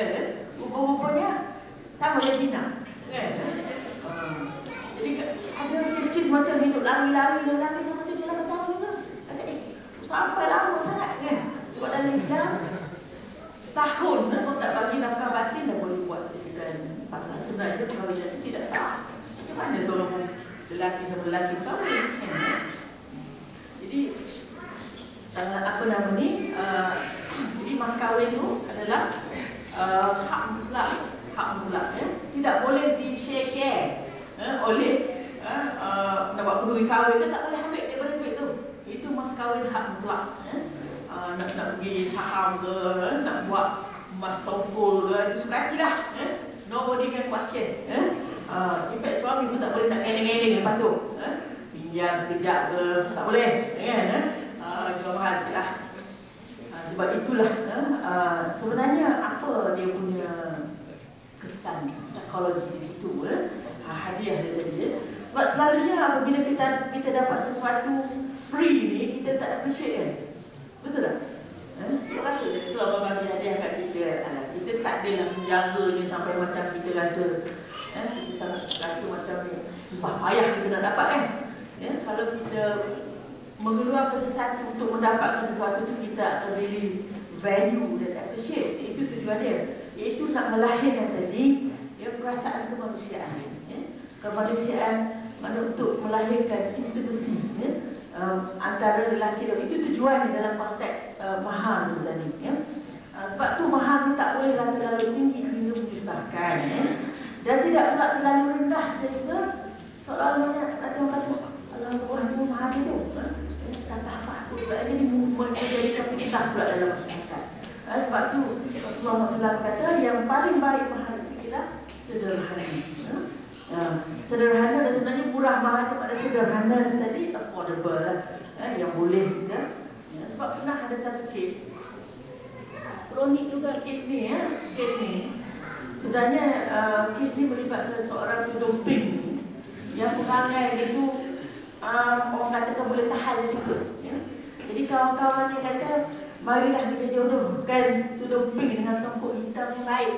rupa-rupanya sama dengan Cina jadi ada kes-kes macam ni tu lari sama tu dalam tahun juga kata sampai lama sangat kan. Sebab dalam Islam setahun kalau tak bagi nafkah batin dah boleh buat kesulitan pasal sebenarnya perkahwinan itu tidak sah. Macam mana seorang lelaki sama lelaki kahwin? Jadi apa nama ni? Jadi mas kahwin tu adalah hak mutlak ya. Tidak boleh di-share oleh nak buat peduli kahwin kan, tak boleh ambil daripada duit tu. Itu mas kahwin hak mutlak. Nak pergi saham ke, nak buat mas tongkol ke, itu suka hati lah. Nobody can question. In fact suami pun tak boleh nak ngeleng-ngeleng lepas tu. Pinjam sekejap ke, tak boleh. Jual mahal sikit lah. Sebab itulah sebenarnya apa dia punya kesan psikologi di situ hadiah dia tadi. Sebab selalunya apabila kita dapat sesuatu free ni, kita tak appreciate kan. Betul tak? Kita rasa itu abang bagi hadiah kat kita. Kita tak adalah menjaganya sampai macam kita rasa kita sangat rasa macam susah payah kita nak dapat kan. Kalau kita mengeluarkan sesuatu untuk mendapatkan sesuatu itu, kita akan really value dan appreciate. Itu tujuan dia, iaitu nak melahirkan tadi perasaan kemanusiaan, kemanusiaan, mana untuk melahirkan intimacy antara lelaki dan itu tujuan dalam konteks mahar tu tadi. Sebab tu mahar ni tak bolehlah terlalu tinggi hingga menyusahkan, dan tidak pula terlalu rendah sehingga seolah-olah ada orang kata kalau buah tu mahar tu tak apa aku pula jadi menjadikan fitnah pula dalam masyarakat. Sebab tu Rasulullah SAW kata yang paling baik mahar itu ialah sederhana. Sederhana, dan sebenarnya murah mahal kepada sederhana tadi affordable lah, yang boleh juga. Sebab pernah ada satu kes kronik juga kes ni, kes ni sebenarnya kes ni melibatkan seorang tudung pink yang perangai dia tu orang katakan boleh tahan juga. Jadi kawan-kawan dia kata marilah kita jodohkan tudung pink dengan songkok hitam yang baik.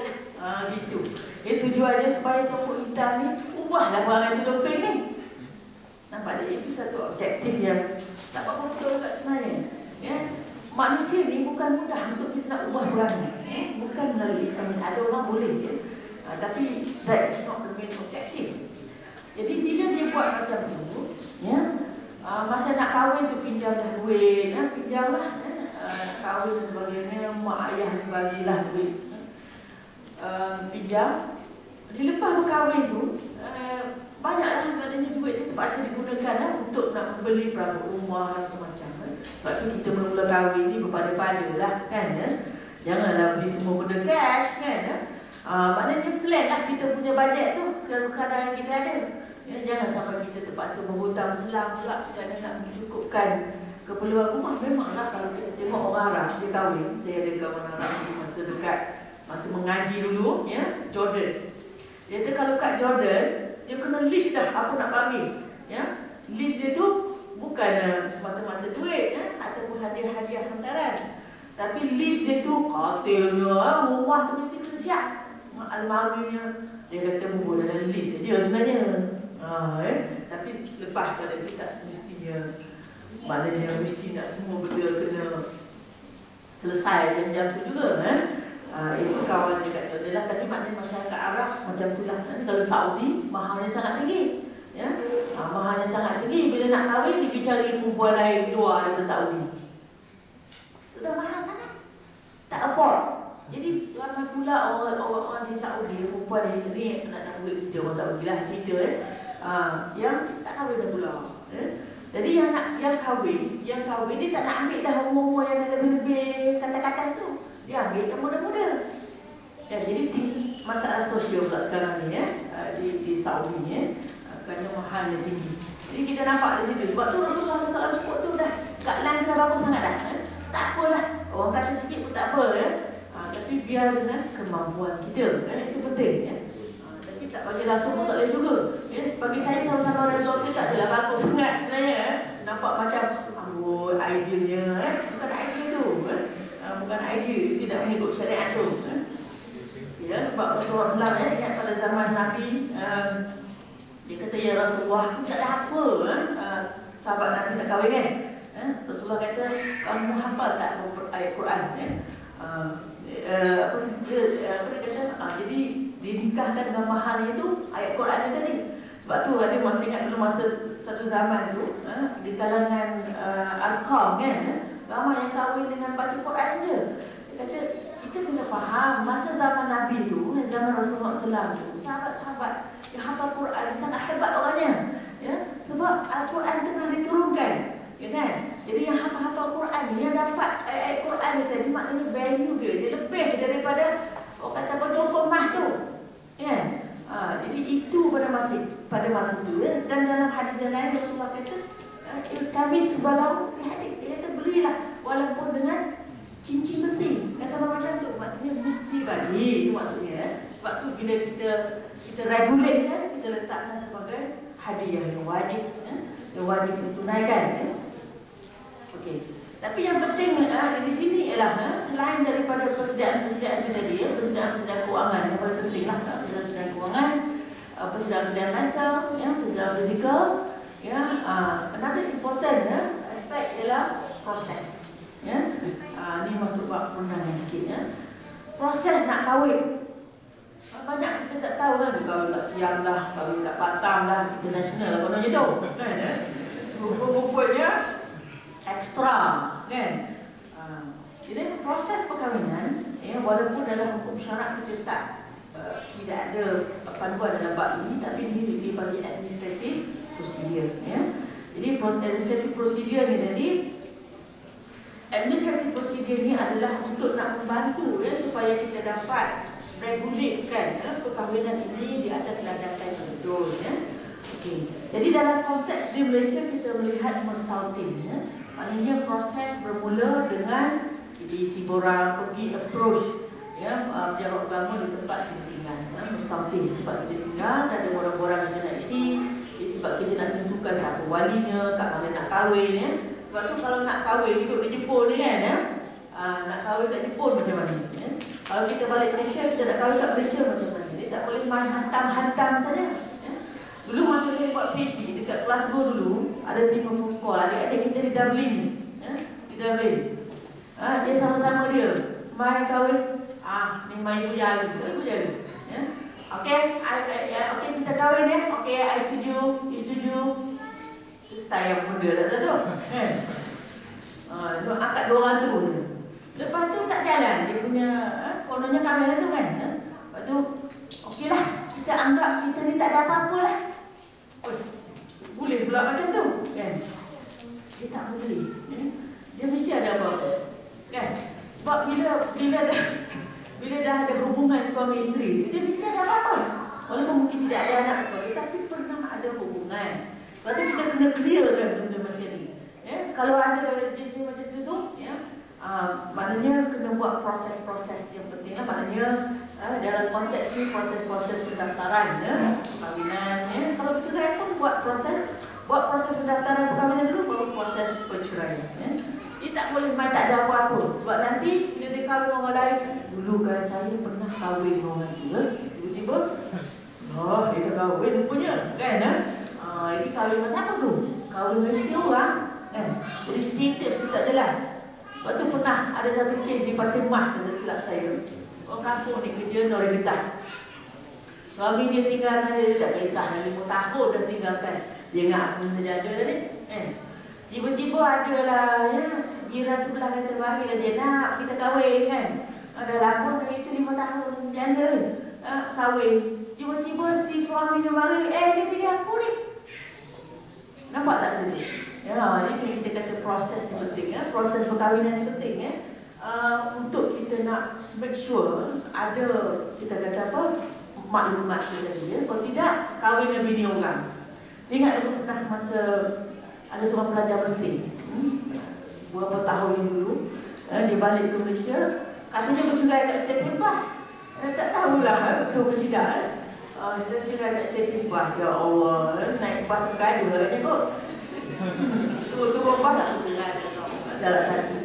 Gitu. Tujuannya supaya songkok hitam ni ubahlah perangai tudung pink ni. Nampak tak? Itu satu objektif yang tak apa betul kat sebenarnya. Manusia ni bukan mudah untuk kita nak ubah perangai. Bukan melalui kami. Ada orang boleh tapi that is not the main objective. Jadi bila dia buat macam tu, masa nak kahwin tu pinjam dah duit, pinjamlah, kahwin dan sebagainya, mak ayah bagilah duit, pinjam. Dilepas berkahwin tu, banyaklah maknanya duit tu terpaksa digunakan untuk nak membeli perabot rumah dan macam-macam. Sebab tu kita mula-mula kahwin ni berpada-pada lah kan. Janganlah beli semua benda cash kan. Maknanya plan lah kita punya bajet tu sekadar yang kita ada. Jangan sampai kita terpaksa berhutang selam pula kerana nak mencukupkan keperluan rumah. Memanglah kalau kita tengok orang Arab dia kahwin, saya ada kawan Arab masa dekat, masa mengaji dulu, Jordan. Dia kata kalau kat Jordan, dia kena list dah apa nak panggil. List dia tu bukan semata-mata duit ataupun hadiah-hadiah hantaran. Tapi list dia tu katilnya, rumah tu mesti kena siap. Almarinya, dia kata bubuh dalam list dia sebenarnya. Tapi lepas pada itu tak semestinya. Maknanya mesti nak semua benda kena selesai jam-jam tu juga. Itu kawan dia kat Jordan lah. Tapi maknanya masyarakat Arab macam tu lah. Kalau Saudi, mahalnya sangat tinggi. Mahalnya sangat tinggi. Bila nak kahwin, dia pergi cari perempuan lain luar daripada Saudi. Sudah mahal sangat, tak afford. Jadi ramai pula orang di Saudi, perempuan yang ni nak duit kita orang Saudi lah cerita yang tak kahwin dah pula. Jadi yang kahwin dia tak nak ambil dah umur-umur yang dah lebih-lebih kata-kata tu. Dia ambil yang muda-muda. Jadi masalah sosial pula sekarang ni di Saudi ni kerana mahalnya tinggi. Jadi kita nampak di situ. Sebab tu Rasulullah SAW sebut tu dah kat line dah bagus sangat dah. Tak apalah, orang kata sikit pun tak apa tapi biar dengan kemampuan kita, itu penting tapi tak bagi langsung pun tak boleh juga. Bagi saya sama-sama result tu tak adalah bagus sangat sebenarnya. Nampak macam idealnya, bukan idea tu, bukan idea, tidak mengikut syariat tu. Sebab Rasulullah SAW ingat pada zaman Nabi, dia kata ya Rasulullah tak ada apa sahabat Nabi nak kahwin kan. Rasulullah kata kamu hafal tak ayat Quran dia kata jadi dinikahkan dengan mahal itu ayat Quran ni tadi. Sebab tu ada masih ingat dulu masa satu zaman tu di kalangan Arqam kan, ramai yang kahwin dengan baca Quran je. Dia kata kita kena faham masa zaman Nabi tu, zaman Rasulullah SAW tu, sahabat-sahabat yang hafal Quran sangat hebat orangnya sebab Al-Quran tengah diturunkan. Kan? Jadi yang hafal Quran ni, yang dapat ayat Quran ni tadi, maknanya value dia lebih daripada orang kata botol emas tu. Jadi itu pada masa itu dan dalam hadis yang lain Rasulullah kata kami sebalau dia kata belilah walaupun dengan cincin besi. Kan sama macam tu, maknanya mesti bagi. Itu maksudnya. Sebab tu bila kita regulate kan, kita letakkan sebagai hadiah yang wajib, yang wajib ditunaikan. Okey. Tapi yang penting di sini ialah selain daripada persediaan-persediaan tadi, persediaan kewangan yang paling penting lah, persediaan kewangan, persediaan mental, persediaan fizikal, another important aspek aspek ialah proses. Ya, ni masuk bab perundangan sikit ya. Proses nak kahwin. Banyak kita tak tahu kan, kahwin kat Siam lah, kahwin kat Batam lah, international lah, kononnya tu kan ya. Rupa-rupanya ekstra kan. Jadi proses perkahwinan ya, walaupun dalam hukum syarak kita tidak ada panduan dalam bab ini, tapi ini dipanggil administrative procedure ya. Jadi administrative procedure ni tadi, administrative procedure ni adalah untuk nak membantu ya, supaya kita dapat regulatekan ya, perkahwinan ini di atas landasan yang betul ya. Okey. Jadi dalam konteks di Malaysia kita melihat mustautin ya. Maknanya proses bermula dengan kita isi borang, pergi approach ya, pejabat agama di tempat kita tinggal ya, mustautin tempat kita tinggal, dan ada borang-borang kita nak isi sebab kita nak tentukan siapa walinya, kat mana nak kahwin ya. Sebab tu kalau nak kahwin duduk di Jepun ni kan ya, nak kahwin kat Jepun macam mana ya? Kalau kita balik Malaysia, kita nak kahwin kat Malaysia macam mana? Dia tak boleh main hantam-hantam saja ya? Dulu masa saya buat PhD dekat Glasgow dulu, ada tim football, adik-adik kita di Dublin ya? Di Dublin dia sama-sama dia main kahwin, ni main berjalan ya? Okay, okay kita kahwin ya. Okay, I setuju, you setuju. Tu style yang muda tak tu kan? Angkat dua orang tu. Lepas tu tak jalan dia punya kononnya kamera tu kan. Lepas tu okeylah, kita anggap kita ni tak ada apa-apa lah. Boleh pula macam tu kan? Dia tak boleh ya? Dia mesti ada apa-apa kan? Sebab bila dah ada hubungan suami isteri, dia mesti ada apa-apa. Walaupun mungkin tidak ada anak sebagainya, tapi pernah ada hubungan. Lepas tu kita kena clear kan benda macam ni ya? Kalau ada jenis macam tu ya, maknanya kena buat proses-proses yang penting lah. Maknanya dalam konteks ni proses-proses pendaftaran ya, perkahwinan ya. Kalau bercerai pun buat proses pendaftaran perkahwinan dulu, baru proses perceraian ya. Dia tak boleh main tak ada apa-apa. Sebab nanti bila dia kahwin orang lain, dulu kan saya pernah kahwin orang tu ya. Tiba-tiba dia dah kahwin rupanya kan ini kahwin dengan siapa tu? Kahwin dengan si orang kan? Jadi status tu tak jelas. Lepas tu pernah ada satu kes di Pasir Mas, ada silap saya. Orang kampung ni kerja Nori Getah. Suami dia tinggalkan dia tak kisah, 5 tahun dah tinggalkan. Dia ingat apa yang terjadi tadi tiba-tiba ada lah ya, jiran sebelah kata bagi dia nak kita kahwin kan. Ada lama dia itu 5 tahun janda kahwin. Tiba-tiba si suami dia mari, dia pilih aku ni. Nampak tak sini? Ya, itu kita kata proses ni penting ya. Proses perkahwinan ni penting ya. Untuk kita nak make sure ada, kita kata apa, maklumat kita ya. Kalau tidak, kahwin dengan bini orang. Saya ingat dulu pernah masa ada seorang pelajar Mesir beberapa tahun yang dulu dia balik ke Malaysia, katanya bercerai kat stesen bas. Tak tahulah betul ke tidak bercerai kat stesen bas. Ya Allah, naik bas berkada ni kot. Turun bas tak bercerai dalam satu.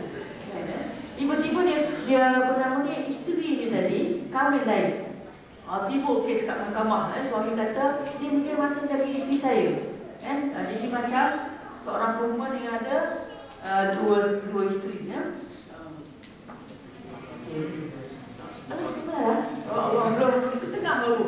Tiba-tiba dia bernama dia, isteri dia tadi kahwin lain. Tiba kes kat mahkamah. Suami kata dia mungkin masa jadi isteri saya kan. Jadi macam seorang perempuan yang ada dua isteri ya. Belum tengah baru.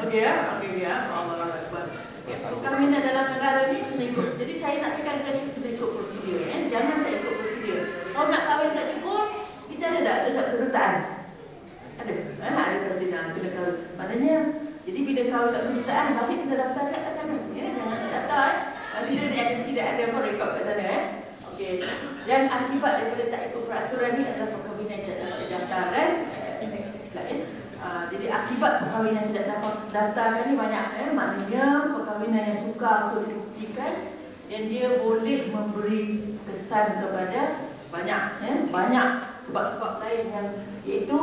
Okey ya. Allah Akbar. Perkahwinan dalam negara ni kena ikut. Jadi saya nak tekankan situ ikut prosedur ya. Jangan tak ikut prosedur. Kalau nak kahwin kat Jepun, kita ada tak dekat kedutaan? Ada. Ada kedutaan. Maknanya jadi bila kahwin kat kedutaan, tapi kita daftar kat sana ya. Jangan daftar tidak ada apa rekod kat sana Okey. Dan akibat daripada tak ikut peraturan ni adalah perkahwinan tidak dapat didaftarkan. Next slide jadi akibat perkahwinan tidak dapat didaftarkan ni banyak maknanya perkahwinan yang sukar untuk dibuktikan, dan dia boleh memberi kesan kepada banyak sebab-sebab lain yang iaitu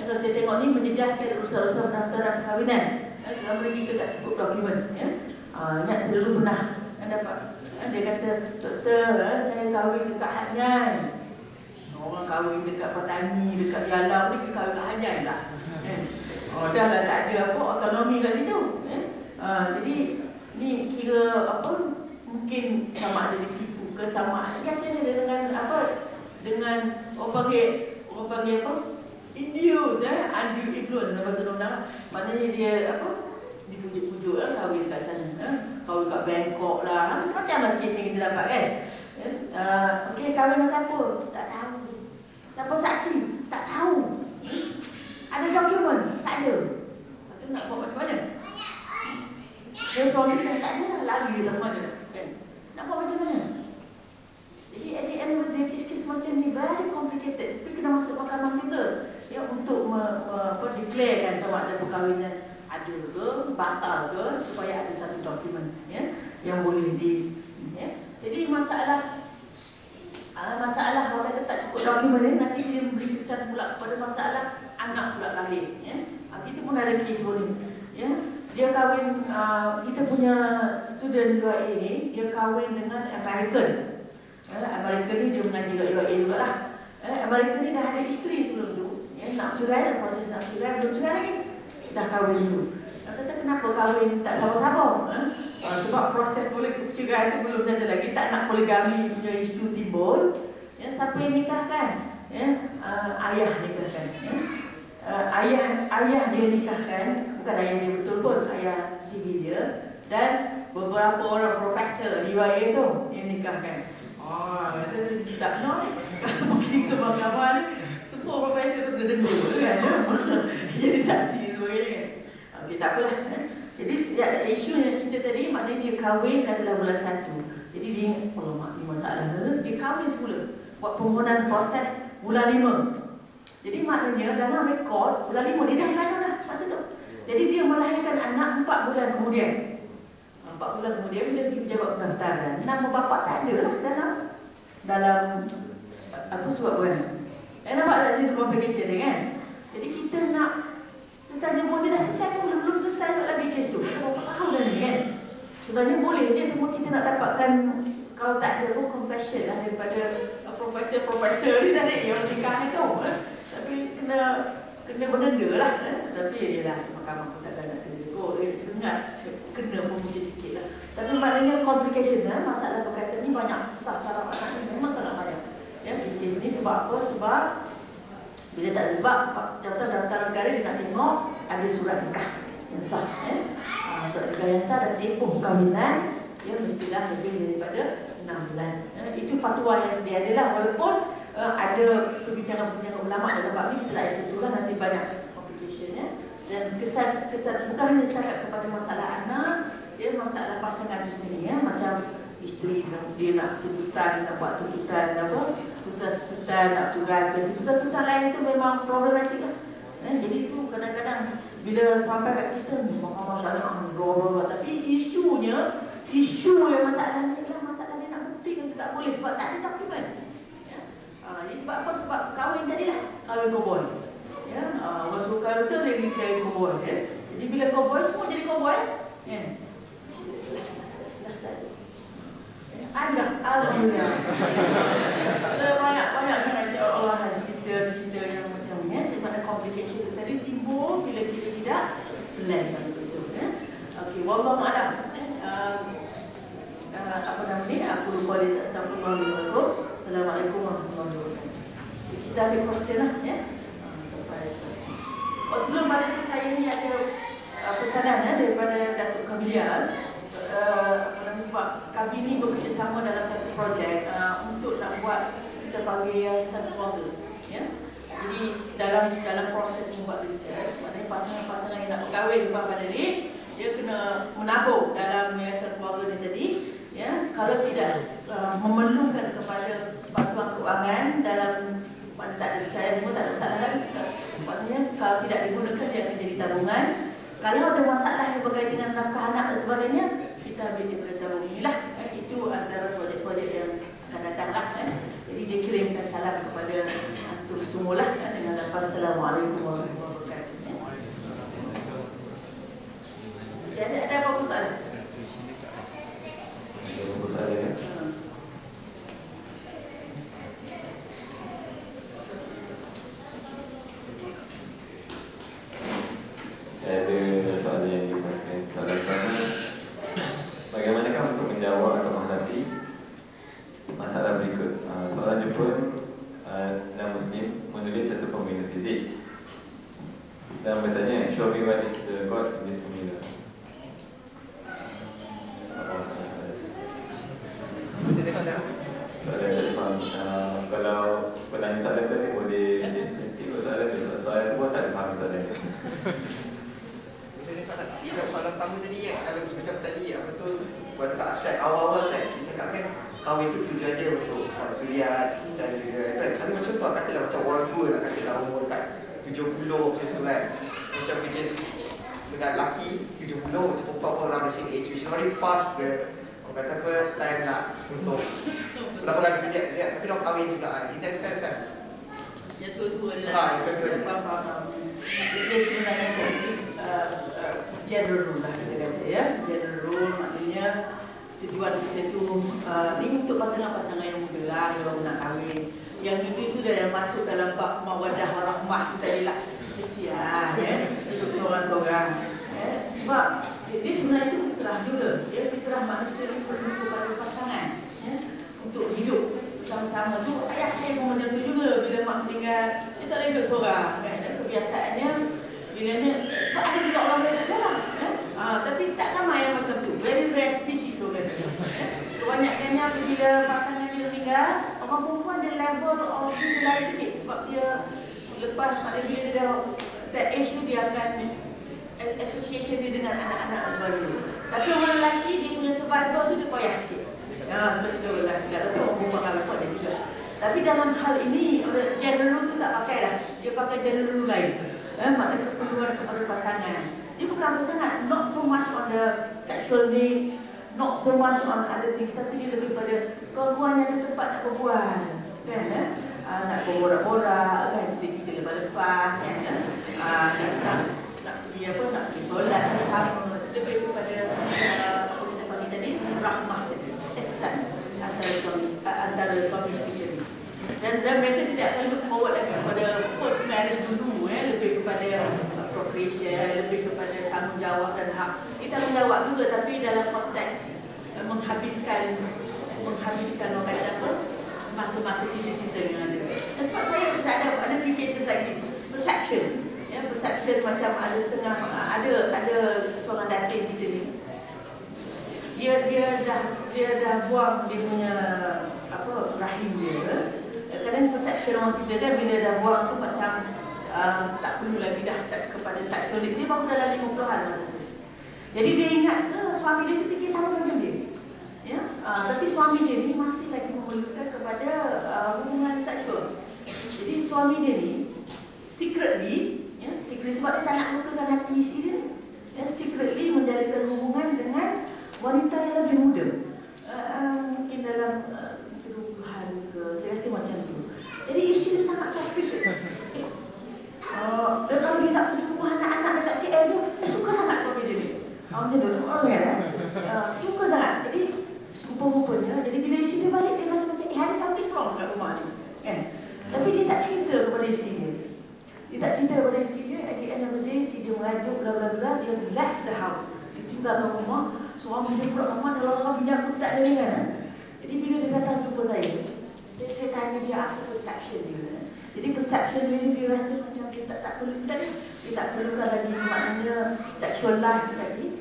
yang kalau kita tengok ni menjejaskan usaha-usaha pendaftaran perkahwinan selama jika tak cukup dokumen ya. Ingat saya dulu pernah dapat dia kata, doktor saya kahwin dekat Hanyai. Orang kahwin dekat Patani, dekat Yalang ni kahwin dekat Hanyai lah dah lah tak ada apa autonomi kat situ jadi ni kira apa, mungkin sama ada ditipu kesamaan. Biasanya dengan apa? Dengan orang panggil apa? Induce, undue influence dalam bahasa undang. Maknanya dia apa? Dipujuk-pujuk kahwin kat sana, kahwin kat Bangkok lah, macam-macam lah kes yang kita dapat kan. Okey, kahwin dengan siapa? Tak tahu. Siapa saksi? Tak tahu. Ada dokumen? Tak ada. Lepas tu nak buat macam mana? Dia suami dah tak ada, lagi lah mana kan? Nak buat macam mana? Jadi at the end of the day, kes-kes macam ni very complicated. Tapi kita masuk mahkamah juga ya, untuk declarekan sama ada perkahwinan ada ke, batal ke, supaya ada satu dokumen ya, yang boleh ya. Jadi masalah orang kata tak cukup dokumen ni, nanti dia memberi kesan pula kepada masalah anak pula lahir ya. Kita pun ada kes boleh ya. Dia kahwin, kita punya student UAE ni, dia kahwin dengan American. American ni dia mengaji kat UAE juga lah. American ni dah ada isteri sebelum tu ya, nak cerai, proses nak cerai, belum cerai lagi dah kahwin dulu. Kata kenapa kahwin tak sabar-sabar? Sebab proses cerai tu belum ada lagi, tak nak poligami punya isu timbul. Ya, siapa yang nikahkan? Ya, ayah nikahkan. Ya. Ayah dia nikahkan, bukan ayah dia betul pun, ayah tiri dia, dan beberapa orang profesor di UAE tu yang nikahkan. Kata tak nak ni. Pergi ke mahkamah ni, semua profesor tu kena dengar kan. Jadi saksi sebagainya kan. Okey, tak apalah. Jadi dia ada isu yang kita tadi, maknanya dia kahwin katalah bulan 1. Jadi dia ni masalah dia kahwin semula. Buat permohonan proses bulan 5. Jadi maknanya dalam rekod bulan 5 dia dah mengandung dah masa tu. Jadi dia melahirkan anak 4 bulan kemudian. 4 bulan kemudian bila pergi pejabat pendaftaran, nama bapa tak ada lah dalam apa surat berani. Nampak tak sini complication dia kan? Jadi kita nak tanya boleh dah selesai ke belum selesai lagi kes tu. Kita berapa tahun dah ni kan? Sebenarnya boleh je, cuma kita nak dapatkan kalau tak ada pun confession lah daripada profesor ni tadi yang nikah ni tu. Tapi kena benda lah. Tapi yelah, mahkamah pun takkan nak kena dengar, kena pun mungkin sikit lah. Tapi maknanya complication masalah berkaitan ni banyak. Besar cara anak ni memang sangat banyak ya, di kes ni. Sebab apa? Sebab bila tak ada sebab, Jabatan Daftar Negara dia nak tengok ada surat nikah yang sah surat nikah yang sah dan tempoh perkahwinan dia mestilah lebih daripada 6 bulan. Itu fatwa yang sedia ada lah, walaupun ada perbincangan ulama dalam bab ni, kita tak setulah, nanti banyak complication ya. Dan kesan bukan hanya setakat kepada masalah anak, dia masalah pasangan itu sendiri ya. Macam isteri dia nak tuntutan, nak buat tuntutan apa, tuntutan nak cerai ke, tuntutan lain tu memang problematik lah. Jadi tu kadang-kadang bila sampai kat kita mahkamah syariah tapi isu yang masalah ni adalah masalah dia nak buktikan tu tak boleh sebab tak ada dokumen ya. Ini sebab apa? Sebab kahwin tadilah kahwin cowboy ya. Orang suruh kahwin tu dia kahwin cowboy ya. Jadi bila cowboy semua jadi cowboy ya. Alhamdulillah. Banyak sangat Allah cerita yang macam ni ya. Di mana complication tadi timbul bila kita tidak plan betul ya. Okey, wallahu a'lam. Apa nama ni? Aku lupa dia tak astagfirullahaladzim. Assalamualaikum warahmatullahi wabarakatuh. Kita ambil question lah ya. Sebelum pada tu saya ni ada pesanan daripada Datuk Kamilia. Sebab kami ni bekerjasama dalam satu projek untuk nak buat kita panggil yayasan keluarga ya. Jadi dalam proses membuat research, maknanya pasangan-pasangan yang nak berkahwin lepas pada ni dia kena menabung dalam yayasan keluarga ni tadi ya. Kalau tidak memerlukan kepada bantuan kewangan dalam mana tak ada percaya pun tak ada masalah lagi. Maknanya kalau tidak digunakan dia akan jadi tabungan. Kalau ada masalah yang berkaitan dengan nafkah anak dan sebagainya, kita ambil daripada tabung inilah. Itu antara projek-projek yang akan datang lah. Jadi dia kirimkan salam kepada antum semualah dengan lafaz Assalamualaikum warahmatullahi wabarakatuh. Ada apa soalan? Ada soalan yang dipaskan. Soalan pertama, bagaimanakah untuk menjawab atau menghadapi tulis pemina. Masih ada soalan? Soalan depan, kalau penanya soalan tadi boleh sikit soalan tu pun tak ada faham soalan ni. Masih ada soalan? Jawab soalan pertama tadi kan, kalau macam tadi apa tu, waktu kat Ashraf awal-awal kan, dia cakap kan kahwin tu tujuan dia untuk suriat dan juga kan. Ada macam tu, katalah macam orang tua nak katalah umur kat 70 macam tu kan. Macam which is dengan lelaki 70 macam perempuan pun around the same age, which already past the orang kata apa, time nak untuk melakukan suriat, tapi orang kahwin juga kan. In that sense kan. Yang tua-tua lah. Yang tua-tua. Faham. Dia sebenarnya general rule lah kita kata ya. General rule maknanya tujuan kita tu ini untuk pasangan-pasangan yang muda lah, yang baru nak kahwin. Yang itu dah masuk dalam bab mawaddah warahmah kita ni lah. Kesian ya. Untuk seorang-seorang. Sebab dia sebenarnya itu fitrah juga. Ya, fitrah manusia ni perlu kepada pasangan ya, untuk hidup sama-sama tu. Ayah saya pun macam tu juga. Bila mak meninggal, dia tak boleh duduk seorang kan? Dan kebiasaannya bila ni, sebab ada juga orang yang duduk seorang ya? Tapi tak ramai yang macam tu. Very rare species orang tu ya? Kebanyakannya bila pasangan dia meninggal, orang perempuan dia level of utilize sikit. Sebab dia lepas pada bila dia dah that age tu, dia akan association dia dengan anak-anak dan sebagainya. Tapi orang lelaki dia punya survival tu dia payah sikit. Sebab sudah lelaki dah, tapi orang perempuan kalau pun ada juga. Tapi dalam hal ini, general tu tak pakai dah. Dia pakai general lain. Maknanya keperluan kepada pasangan. Dia bukan pasangan, not so much on the sexual needs, not so much on other things, tapi dia lebih pada keperluan yang ada tempat nak berbual. Kan? Nak berborak-borak, kan? Cerita-cerita lepas-lepas, kan? Nak pergi apa, nak pergi solat sama-sama. Lebih kepada apa kita panggil tadi, rahmah tadi, ihsan antara suami isteri. Dan mereka tidak akan look forward lagi kepada post marriage dulu, lebih kepada procreation, lebih kepada tanggungjawab dan hak. Kita tanggungjawab juga, tapi dalam konteks menghabiskan orang kata apa, masa-masa sisa-sisa yang ada. Dan sebab saya tak ada few cases like this, perception. Perception macam ada setengah, ada seorang datin kita ni, dia dah buang dia punya apa rahim dia. Kadang perception orang kita kan bila dah buang tu macam tak perlu lagi dah set kepada sexualist. Dia baru dalam 50-an masa tu. Jadi dia ingat ke suami dia tu fikir sama macam dia ya? Tapi suami dia ni masih lagi memerlukan kepada hubungan seksual. Jadi suami dia ni secretly sebab dia tak nak lukakan hati isteri dia, secretly menjalinkan hubungan dengan wanita yang lebih muda, mungkin dalam 20-an ke, saya rasa macam tu. Jadi isteri dia sangat suspicious. Dan kalau dia nak pergi rumah anak-anak dekat KL tu, suka sangat suami dia ni. Macam tu, suka sangat. Jadi rupa-rupanya, jadi bila isteri dia balik, dia rasa macam ada something wrong kat rumah ni, kan? Tapi dia tak cerita kepada isteri dia. Dia tak cerita kepada isteri dia. At the end of the day, isteri dia merajuk, bla-bla-bla. Dia left the house. Dia tinggalkan rumah. Suami dia pula rumah dalam orang minyak pun tak ada dengan. Jadi bila dia datang jumpa saya tanya dia apa perception dia. Jadi perception dia rasa macam dia tak perlu. Dia tak perlukan lagi maknanya sexual life tadi.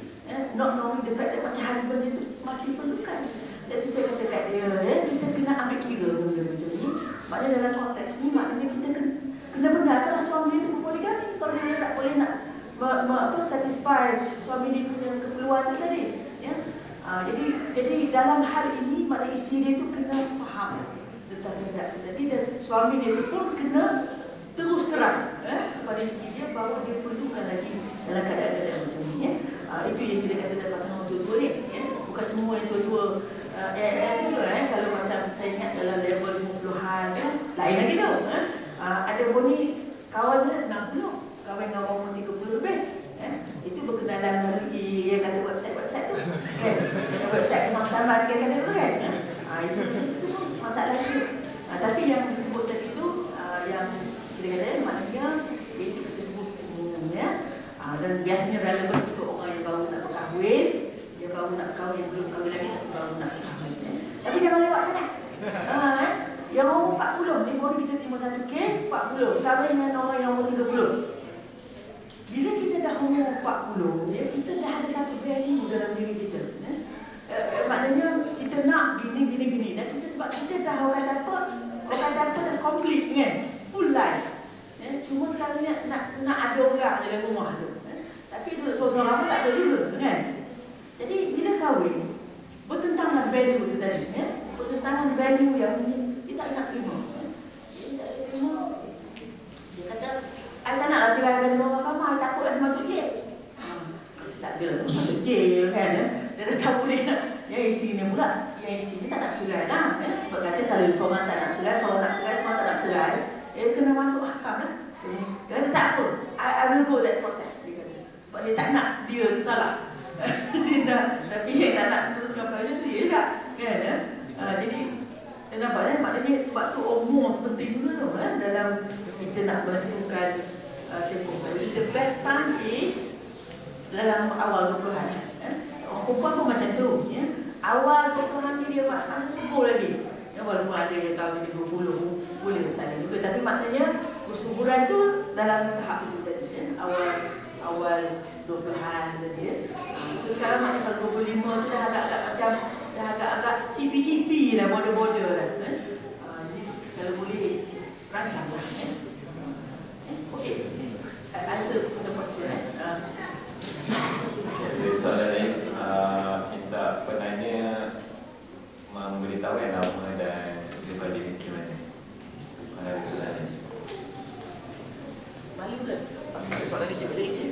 Not knowing the fact that macam husband dia tu masih perlukan. Dan susah kata kat dia, kita kena ambil kira benda macam ni. Maknanya dalam konteks ni, maknanya kita kena benarkanlah suami dia tu berpoligami. Kalau dia tak boleh nak satisfy suami dia punya keperluan tu tadi. Ya? Jadi dalam hal ini, maknanya isteri dia tu kena faham tentang benda tu tadi. Dan suami dia tu pun kena terus terang kepada isteri dia bahawa dia perlukan lagi dalam keadaan-keadaan macam ni. Ya? Itu yang kita kata dalam pasangan tua-tua ni. Ya? Bukan semua yang tua-tua kalau macam saya ingat dalam level 50-an lain lagi tau. Ada pun ni kawan dia 60, kawan dengan orang 30 lebih. Itu berkenalan melalui yang kata website tu. Kan? Website pemasaran dia kata tu kan. Itu masalah itu. Tapi yang disebut tadi tu yang kita kata maknanya itu kita sebut umumnya. Dan biasanya relevan untuk orang yang baru nak berkahwin, dia baru nak kahwin, yang belum kahwin lagi tapi baru nak kahwin. Tapi jangan lewat sangat. Yang umur 40, ni baru kita terima satu kes 40, kahwin dengan orang yang umur 30. Bila kita dah umur 40, 50, ya, kita dah ada satu value dalam diri kita. Maknanya kita nak gini. Dan kita sebab kita dah orang kata dah complete kan, full life. Cuma sekarang ni nak ada orang dalam rumah tu. Tapi duduk seorang-seorang pun tak ada juga kan. Jadi bila kahwin, bertentangan value tu tadi. Bertentangan value yang dia tak nak terima. Dia kata, I tak naklah ceraikan dengan orang mahkamah, I takutlah dia masuk jail. Tak ada lah masuk jail kan. Dia tak boleh nak. Yang isteri ni pula, yang isteri ni tak nak cerai lah. Sebab kata kalau seorang tak nak cerai, seorang nak cerai, seorang tak nak cerai, kena masuk mahkam lah. Dia kata tak apa, I will go that process. Dia kata. Sebab dia tak nak dia tu salah. Dia dah, tapi dia tak nak teruskan perkara tu dia juga. Kan? Jadi, nampak maknanya sebab tu umur tu penting juga tu dalam kita nak menentukan tempoh. Jadi the best time is dalam awal 20-an. Orang perempuan pun macam tu. Awal 20-an ni dia masa subur lagi. Walaupun ada yang tahun 20 boleh misalnya juga. Tapi maknanya kesuburan tu dalam tahap itu tadi. Awal 20-an tadi. So sekarang maknanya kalau 25 tu dah agak-agak macam dah agak-agak CP lah, border-border lah. Jadi kalau boleh rancang lah. Okey. Answer the question. Soalan lain, minta penanya memberitahu nama dan pribadi miskin. Ada soalan lain? Malu ke? Soalan lagi, boleh lagi.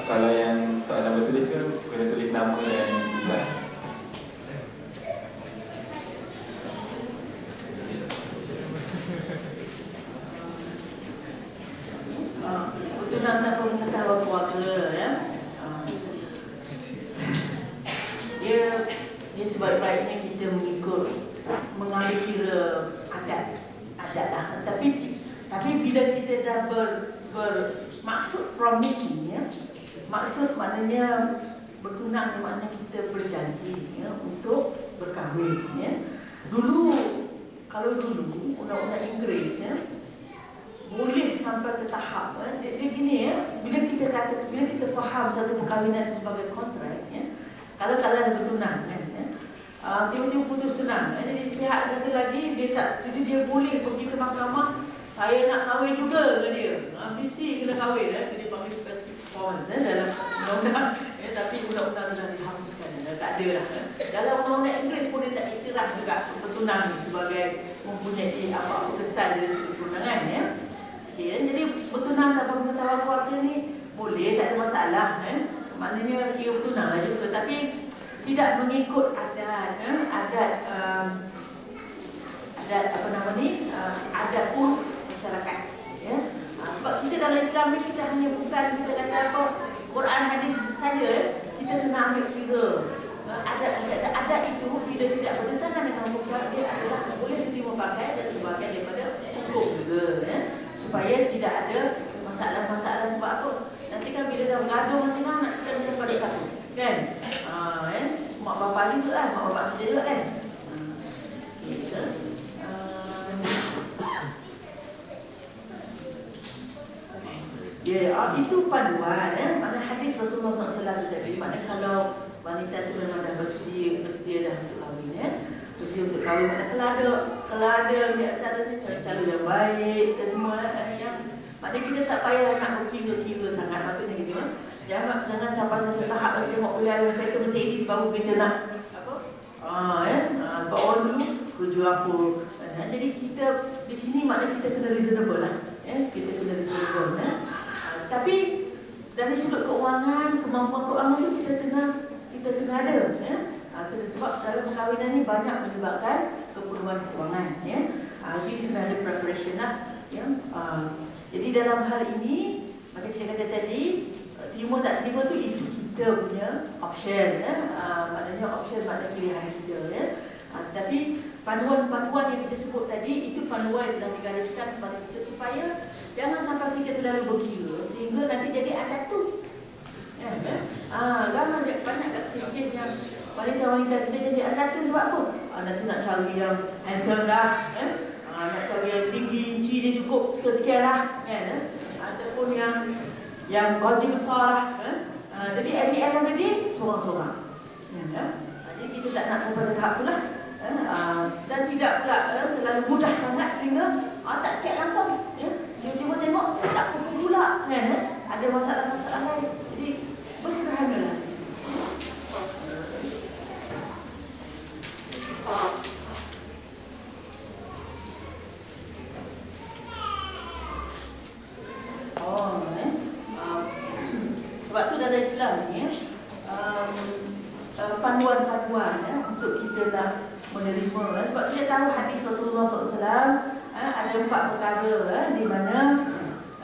Kalau yang soalan bertulis ke, kena tulis nama dan bulan. Betul nak pun kata orang keluarga ya. Dia sebaik-baiknya kita mengikut mengambil kira adat lah. Tapi bila kita dah bermaksud promise ni ya. Maksud maknanya bertunang maknanya kita berjanji ya, untuk berkahwin ya. Kalau dulu undang-undang Inggeris ya, boleh sampai ke tahap dia gini ya, bila kita faham satu perkahwinan itu sebagai kontrak ya. Kalau kalian bertunang kan ya, tiba-tiba putus tunang ya, jadi pihak satu lagi dia tak setuju, dia boleh pergi ke mahkamah, saya nak kahwin juga ke dia. Mesti kena kahwin ya. Dia panggil spesifik performance dalam undang-undang tapi undang-undang dah dihapuskan tak ada lah. Dalam undang-undang Inggeris pun dia tak iktiraf juga bertunang ni sebagai mempunyai apa-apa kesan dari sudut perundangan ya. Okay, jadi bertunang tanpa pengetahuan keluarga ni boleh, tak ada masalah maknanya kira bertunang lah juga, tapi tidak mengikut adat apa nama ni, adat uruf masyarakat ya. Sebab kita dalam Islam ni kita hanya bukan kita kata apa Quran hadis saja kita kena ambil kira adat itu bila tidak bertentangan dengan hukum syarak dia adalah boleh diterima pakai dan sebagai daripada hukum juga ya. Supaya tidak ada masalah-masalah sebab apa nanti kan bila dah bergaduh nanti kan anak kita kena pada satu kan mak bapak ni juga kan, mak bapak kita juga kan itu paduan mana hadis Rasulullah SAW tadi, maknanya kalau wanita tu memang dah bersedia dah untuk kahwin bersedia untuk kahwin, kalau ada di antaranya cara-cara yang baik dan semua yang maknanya kita tak payah nak berkira-kira sangat, maksudnya gitu jangan sampai satu tahap kita tengok boleh ada kereta Mercedes baru kita nak apa sebab orang dulu kerja apa jadi kita di sini maknanya kita kena reasonable lah kita kena reasonable tapi dari sudut keuangan, kemampuan keuangan tu kita kena ada sebab dalam perkahwinan ni banyak menyebabkan keperluan keuangan jadi kena ada preparation lah jadi dalam hal ini macam saya kata tadi, terima tak terima tu itu kita punya option ya. Maknanya option maknanya pilihan kita ya. Tetapi panduan-panduan yang kita sebut tadi itu panduan yang telah digariskan kepada kita supaya jangan sampai kita terlalu berkira sehingga nanti jadi adat tu. Kan? Ramai banyak kes-kes yang wanita-wanita kita jadi adat tu sebab apa? Adat tu nak cari yang handsome dah, nak cari yang tinggi, inci dia cukup sekian-sekian lah, kan? Ataupun yang gaji besar lah, kan? Jadi at the end of the day, sorang-sorang. Jadi kita tak nak sampai ke tahap tu lah. Dan tidak pula terlalu mudah sangat sehingga tak cek langsung. Tiba-tiba tengok, tak pukul pula, kan? Ada masalah-masalah lain. Jadi bersederhanalah di sini. Sebab tu dalam Islam ni panduan-panduan untuk kita nak menerima. Sebab kita tahu hadis Rasulullah SAW ada 4 perkara di mana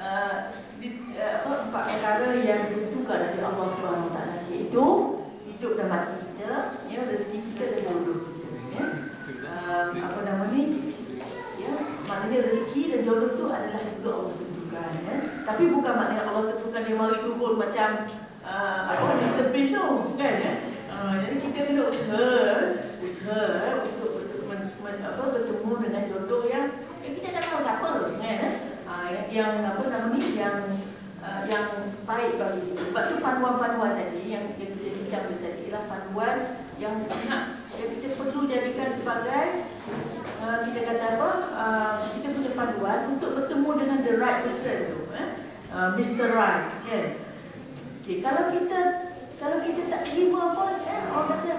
4 perkara yang ditentukan oleh Allah SWT, iaitu hidup dan mati kita, rezeki kita dan jodoh kita. Apa nama ni? Maknanya rezeki dan jodoh tu adalah juga Allah tentukan. Tapi bukan maknanya Allah tentukan dia mari turun macam Mr. Bean tu, kan? Jadi kita kena usaha untuk bertemu dengan jodoh yang kita tak tahu siapa, kan? Yang apa nama ni, yang baik bagi kita. Sebab tu panduan-panduan tadi yang kita bincang tadi ialah panduan yang kita perlu jadikan sebagai kita kata apa? Kita punya panduan untuk bertemu dengan the right person tu, Mr. Right, kan? Okay, kalau kita tak terima apa, orang kata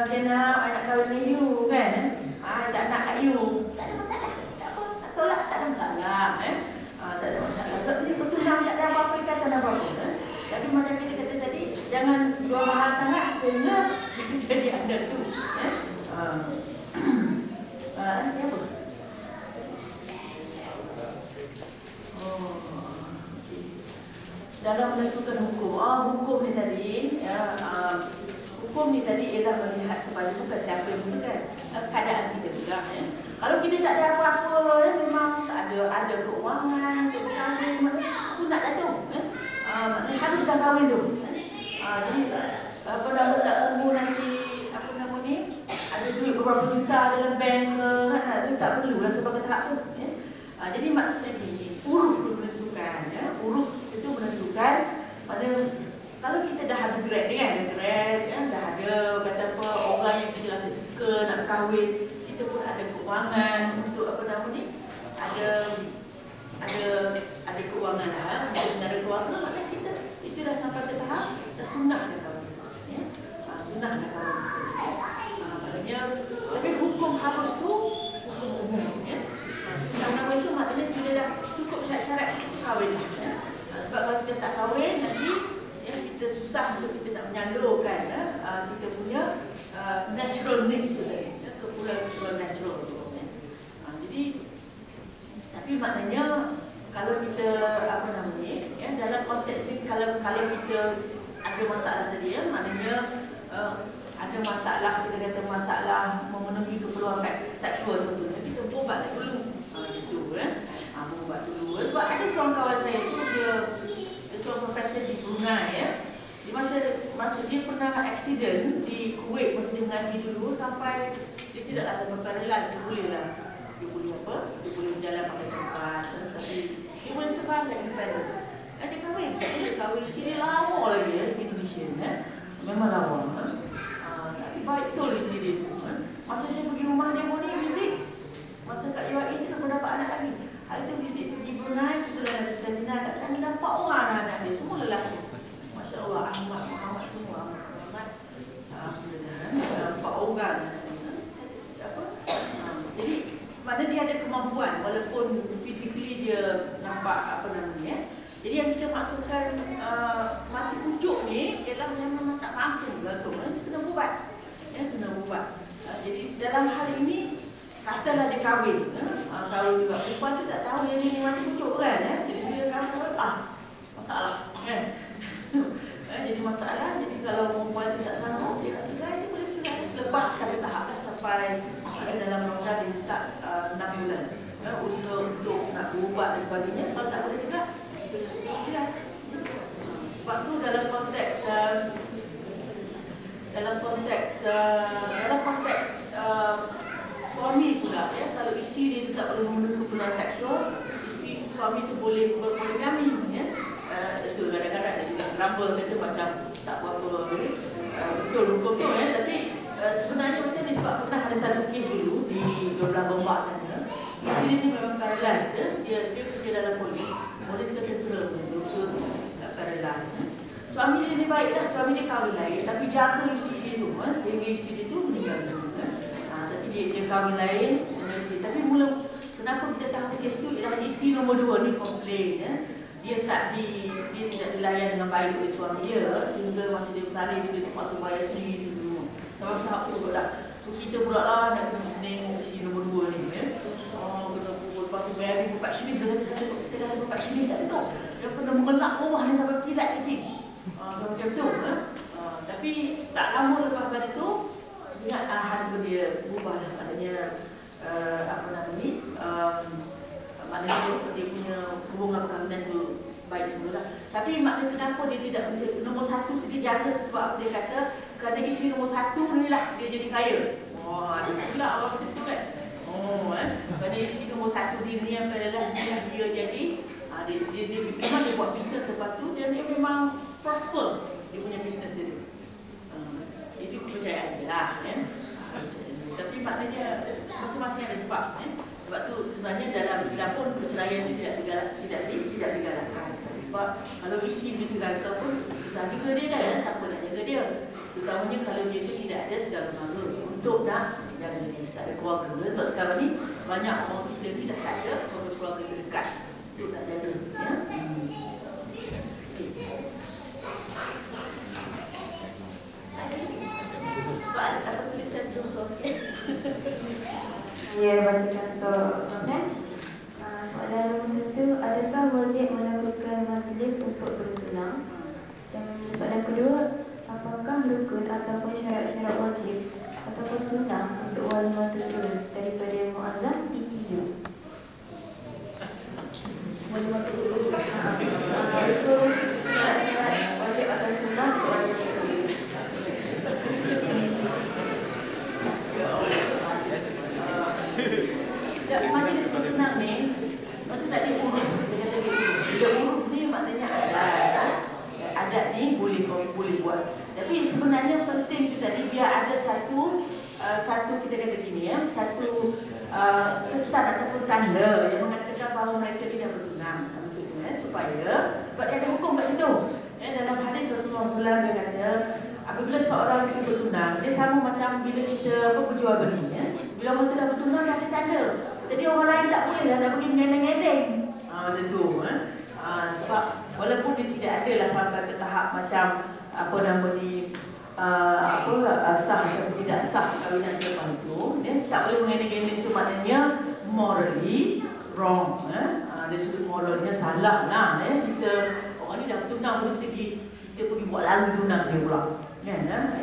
Jana, I nak kahwin dengan you, kan? I tak nak kat you, tak ada masalah, tak apa, nak tolak tak ada masalah, tak ada masalah. Sebab dia bertunang tak ada apa-apa, ikatan apa-apa. Tapi macam kita kata tadi, jangan jual mahal sangat sehingga kita jadi adat tu. Ni apa? Dalam menentukan hukum, hukum ni tadi, hukum ni tadi ialah melihat kepada bukan siapa yang menggunakan, keadaan kita juga. Kalau kita tak ada apa-apa, memang tak ada keuangan, untuk berkahwin, sunat dah tu. Maknanya harus dah kahwin tu. Jadi apa nama tak tunggu nanti apa nama ni ada duit beberapa juta dalam bank ke, kan? Itu tak perlu lah sebagai tahap tu. Jadi maksudnya gini, uruf menentukan, uruf itu menentukan pada kalau kita dah ada grade kan, dah ada kata apa orang yang kita rasa suka nak kahwin, kita pun ada keuangan untuk apa nama ni, ada keuangan lah, untuk ada keluarga, maka kita itu dah sampai ke tahap dah sunnah dah kahwin, sunnah dah kahwin. Maknanya, tapi hukum harus tu hukum umum, sunnah kahwin tu maknanya sudah dah cukup syarat-syarat kahwin. Sebab kalau kita tak kahwin nanti kita susah, so kita nak menyalurkan kita punya natural needs tadi, keperluan natural tu. Jadi tapi maknanya kalau kita apa namanya dalam konteks ni kalau kita ada masalah tadi maknanya ada masalah, kita kata masalah memenuhi keperluan seksual contohnya, kita berubat dulu gitu berubat dulu. Sebab ada seorang kawan saya tu dia seorang profesor di Brunei di masa dia pernah aksiden di Kuwait masa dia mengaji dulu sampai dia tidaklah sampai paralyzed, dia boleh berjalan pakai tempat, tapi dia boleh survive kat independent. Dia kahwin sini lama lagi di Indonesia, memang lama. Tapi baik betul isteri dia tu. Masa saya pergi rumah dia pun ni visit, masa kat UAE kita pun dapat anak lagi. Hari tu visit pergi Brunei, kita dah ada seminar kat sana, dapat orang anak dia semua lelaki. Masya Allah, Ahmad, Muhammad semua, Muhammad. Empat orang. Jadi mana dia ada kemampuan walaupun physically dia nampak apa namanya. Jadi yang kita maksudkan mati pucuk ni ialah yang memang tak mampu langsung. Kita kena buat. Kena buat. Jadi dalam hal ini katalah dia kahwin. Kahwin juga. Perempuan tu tak tahu yang ni mati pucuk kan. Jadi dia kahwin, masalah. jadi masalah. Jadi kalau perempuan itu tak sanggup, dia nak cerai, dia boleh cerai selepas sampai tahap dah sampai dalam rongga dia minta 6 bulan. Usaha untuk nak berubat dan sebagainya. Kalau tak boleh juga, cerai. Sebab tu dalam konteks suami pula, ya, kalau isteri dia tak boleh memenuhi keperluan seksual, suami tu boleh berpoligami, ya. Itu kadang-kadang dia juga rumble kata macam tak berapa betul hukum tu, ya. Tapi sebenarnya macam ni, sebab pernah ada satu kes dulu di 12 Gombak sana. Isteri ni memang paralyzed, ya. Dia kerja dalam polis ke tentera, betul paralyzed, ya. Suami dia ni baik dah, suami dia kahwin lain, tapi jaga isteri dia tu, sehingga isteri dia tu meninggal dunia. Tapi dia kahwin lain dengan isteri. Tapi mula kenapa kita tahu kes tu ialah isteri nombor 2 ni komplain, ya. Dia tidak dilayan dengan baik oleh suami dia, sehingga masa dia bersalin dia terpaksa bayar sendiri semua. Sebab tahap tu lah. So kita pula lah nak kena tengok isteri nombor 2 ni, ya. Lepas tu bayar perfectionist, dia kata perfectionist tak tu. Dia kena mengelak rumah ni sampai kilat kecil. So macam tu, tapi tak lama lepas pada tu ingat husband dia berubah lah, maknanya maknanya dia punya hubungan perkahwinan tu baik semula. Tapi maknanya kenapa dia tidak menjadi nombor 1 tu, dia jaga tu sebab dia kata kerana isteri nombor 1 ni lah dia jadi kaya. Ada pula orang macam tu kan. Kerana isteri nombor 1 dia ni yang adalah dia jadi dia memang dia buat bisnes lepas tu, dan dia memang prosper dia punya bisnes dia. Itu kepercayaan dia lah, ya. Tapi maknanya masing-masing ada sebab, ya. Sebab tu sebenarnya dalam Islam pun perceraian itu tidak digalakkan. Sebab kalau isteri diceraikan pun susah juga dia kan, siapa nak jaga dia. Terutamanya kalau dia itu tidak ada saudara mara untuk nak jaga dia, tak ada keluarga. Sebab sekarang ni banyak orang kita ni dah tak ada keluarga terdekat untuk nak jaga, ya. Soalan apa tulisan tu sikit? Saya bacakan untuk konten. Soalan nombor 1, adakah wajib melakukan majlis untuk bertunang? Dan soalan kedua, apakah rukun ataupun syarat-syarat wajib ataupun sunnah untuk walimah tertulis daripada Muazzam PTU? Walimah tertulis. So syarat-syarat wajib atau sunnah untuk walimah tertulis. Majlis bertunang ni macam tak ada urut. Dia urut ni maknanya adat ni boleh buat. Tapi sebenarnya penting tu tadi biar ada satu kita kata gini, ya, satu kesan ataupun tanda yang mengatakan bahawa mereka ni dah bertunang. Maksudnya supaya sebab dia ada hukum kat situ. Dalam hadis Rasulullah SAW dia kata apabila seorang itu bertunang, dia sama macam bila kita berjual beli, ya. Bila orang dah bertunang dah ada tanda. Jadi orang lain tak boleh lah nak pergi mengendeng-endeng. Macam tu. Sebab walaupun dia tidak adalah sampai ke tahap macam apa nama ni sah atau tidak sah perkahwinan selepas itu, tak boleh mengendeng-endeng tu maknanya morally wrong. Dari sudut moralnya salah lah. Kita orang ni dah bertunang pun kita pergi buat lagu tunang dia pula.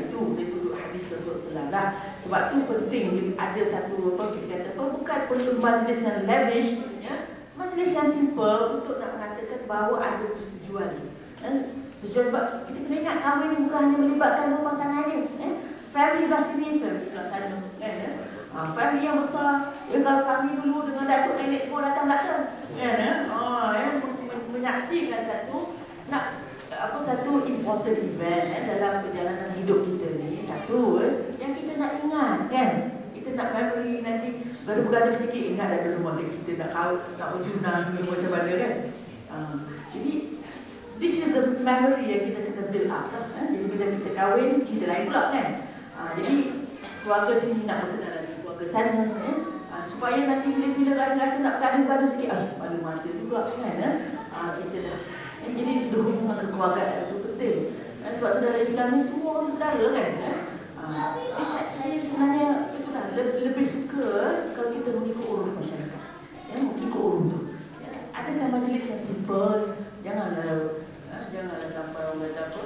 Itu dari sudut hadis Rasulullah lah. Sebab tu penting ada satu kita kata bukan perlu majlis yang lavish, ya. Majlis yang simple untuk nak mengatakan bahawa ada persetujuan. Persetujuan sebab kita kena ingat kahwin ni bukan hanya melibatkan dua pasangan je, family belah sini, family belah sana, kan. Family yang besar. Kalau kami dulu dengan datuk nenek semua datang-datang, menyaksikan satu important event dalam perjalanan hidup kita ni. Satu yang kita nak ingat, kan. Kita nak memory nanti gaduh-gaduh sikit, ingat dah dulu masa kita nak berjunang ni macam mana, kan. Jadi this is the memory yang kita kena build up lah. Jadi bila kita kahwin, cerita lain pula, kan. Jadi keluarga sini nak berkenal lagi keluarga sana, supaya nanti bila rasa-rasa nak gaduh-gaduh sikit, malu mata juga, kan. Kita dah jadi sudah hubungan kekeluargaan itu penting. Sebab tu dalam Islam ni semua orang saudara, kan. Saya sebenarnya itulah lebih suka kalau kita mengikut urut masyarakat, mengikut urut tu. Adakah majlis yang simple, janganlah sampai orang kata apa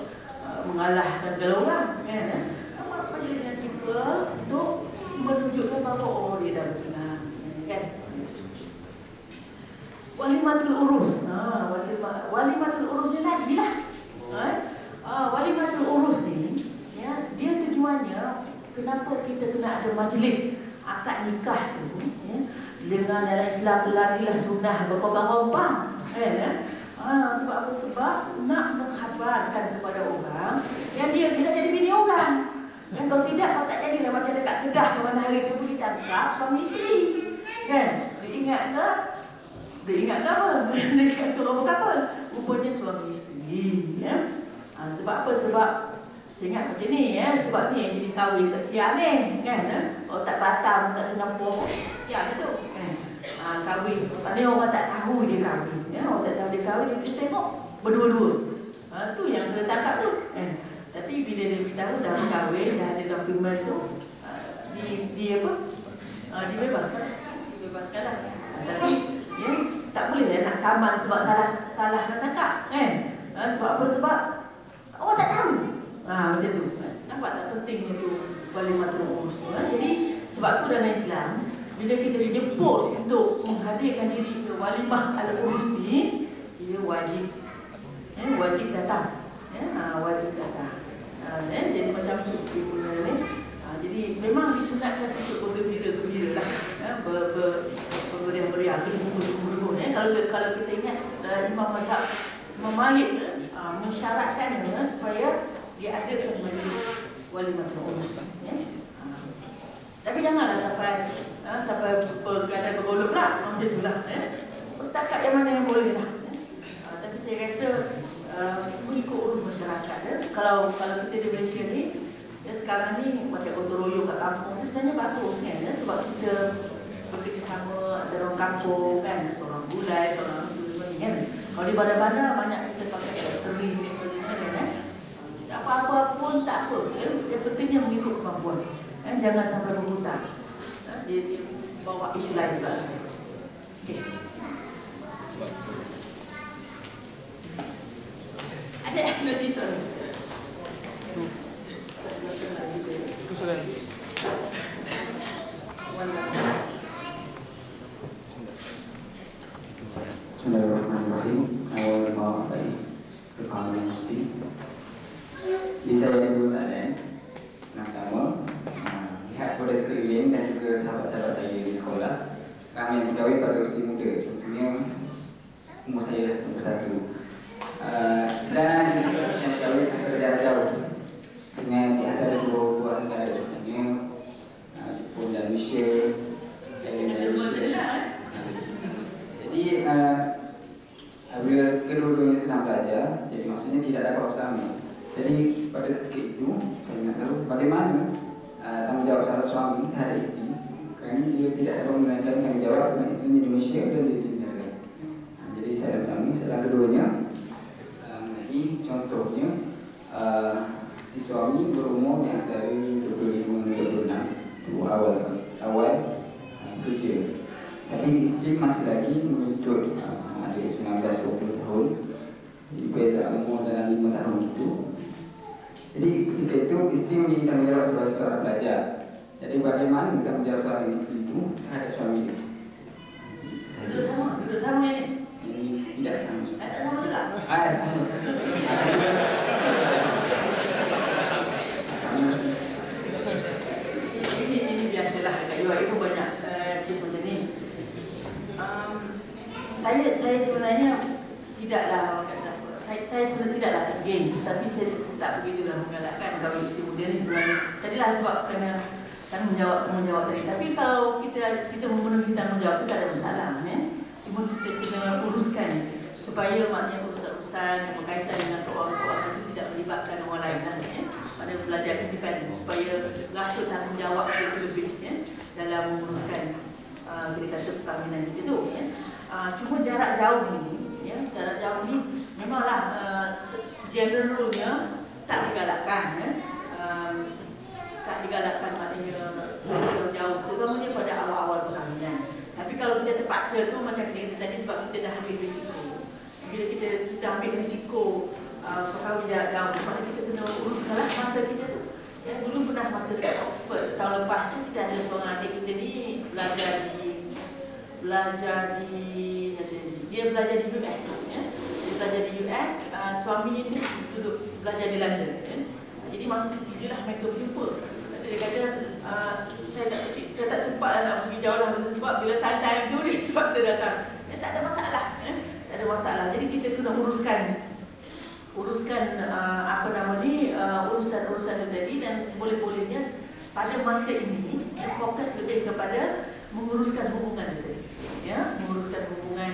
walimatul urus. Walimatul urus ni lagi lah. Walimatul urus ni, ya, dia tujuannya kenapa kita kena ada majlis akad nikah tu, ya. Dengan dalam Islam tu lagilah sunnah berkorban-korban, sebab apa? Sebab nak mengkhabarkan kepada orang yang dia tidak jadi bini orang. Yang kalau tidak, kau tak jadilah macam dekat Kedah ke mana hari tu pergi tangkap suami isteri, kan? Dia ingat ke apa? Dia ingat ke robot kapal? Rupanya suami isteri, ya. Sebab apa? Sebab saya ingat macam ni, ya. Sebab ni yang jadi kahwin kat Siam ni, kan? Kalau tak Batam, tak Singapura, Siam tu, kan? Kahwin. Maknanya orang tak tahu dia kahwin, ya. Orang tak tahu dia kahwin, dia tengok berdua-dua. Tu yang kena tangkap tu, kan? Tapi bila dia beritahu dah berkahwin, dah ada dokumen tu, dibebaskan lah. Tapi ya, tak boleh lah nak saman sebab salah nak tangkap, kan? Sebab apa? Sebab orang tak tahu. Macam tu. Nampak tak pentingnya tu walimatul urus tu? Jadi sebab tu dalam Islam, bila kita dijemput untuk menghadirkan diri ke walimah al-urus ni, dia wajib datang. Wajib datang. Jadi macam tu ni. Jadi memang disunatkan untuk bergembira-gembira lah, berberiah-beriah, bergembira-gembira. Kalau kita ingat Imam Mazhab Imam Malik mensyaratkannya supaya diadakan majlis walimatul urus, ya. Tapi janganlah sampai bergadang bergolok lah, macam tu lah, ya. Setakat yang mana yang boleh lah, ya. Tapi saya rasa mengikut urus masyarakat, ya. Kalau kita di Malaysia ni, ya, sekarang ni macam gotong royong kat kampung tu sebenarnya bagus, kan, ya? Sebab kita bekerjasama antara orang kampung, kan, seorang gulai, seorang sebagainya, kan. Kalau di bandar-bandar banyak kita pakai teri, kan. Apa-apa pun tak apa, ya? Yang pentingnya mengikut kemampuan, kan? Jangan sampai berhutang. Dia bawa isu lain pula. Okay. Ada lagi soalan? Bismillahirrahmanirrahim. Awal maaf guys, pertama mesti. Jadi saya ada dua soalan. Yang pertama, lihat pada sekeliling dan juga sahabat-sahabat saya di sekolah, ramai yang berkahwin pada usia muda. Contohnya umur saya 21. Dan yang berkahwin antara jarak jauh dengan di antara dua buah negara, contohnya Jepun dan Malaysia, Jadi bila kedua-duanya sedang belajar, jadi maksudnya tidak dapat bersama. Jadi pada ketika itu saya nak tahu bagaimana tanggungjawab seorang suami terhadap isteri, kerana dia tidak dapat menunaikan tanggungjawab dengan isterinya di Malaysia dan di negara. Jadi saya pertama, soalan keduanya, contohnya si suami berumur yang antara 25 dan 26, itu awal kerja. Tapi isteri masih lagi menuntut sama ada 19-20 tahun. Jadi beza umur dalam 5 tahun itu. Jadi ketika itu isteri memiliki tanggungjawab sebagai seorang pelajar. Jadi bagaimana tanggungjawab seorang isteri itu terhadap suami itu? Duduk sama ini? Ini tidak sama. Tak sama juga? Sama. Ini biasalah kat UAE pun banyak kes macam ni. Saya sebenarnya tidaklah, saya sebenarnya tidaklah against, tapi saya tak begitulah menggalakkan kahwin usia muda ni sebenarnya. Tadilah sebab kena menjawab tadi. Tapi kalau kita memenuhi tanggungjawab tu tak ada masalah, ya. Cuma kita kena uruskan supaya maknanya urusan-urusan yang berkaitan dengan keuangan itu tidak melibatkan orang lain, ya. Pada belajar independen supaya rasa tanggungjawab itu lebih, ya, dalam menguruskan kita kata perkahwinan itu, ya. Cuma jarak jauh ni, ya, jarak jauh ni memanglah generalnya tak digalakkan, ya. Tak digalakkan maknanya jauh, terutamanya pada awal-awal perkahwinan. Tapi kalau kita terpaksa tu macam kita kata tadi, sebab kita dah ambil risiko. Bila kita ambil risiko perkahwinan jarak jauh, maknanya kita kena uruskanlah masa kita tu. Ya, dulu pernah masa dekat Oxford tahun lepas tu, kita ada seorang adik kita ni belajar di dia belajar di US. Ya. Dia belajar di US, suaminya itu duduk belajar di London. Ya. Jadi masa cuti lah mereka berjumpa. Dia kata, saya tak sempat nak pergi jauh lah sebab bila time tu dia terpaksa datang. Ya, tak ada masalah. Ya. Tak ada masalah. Jadi kita kena uruskan apa nama ni, urusan-urusan itu tadi, dan seboleh-bolehnya pada masa ini fokus lebih kepada menguruskan hubungan itu tadi. Ya, menguruskan hubungan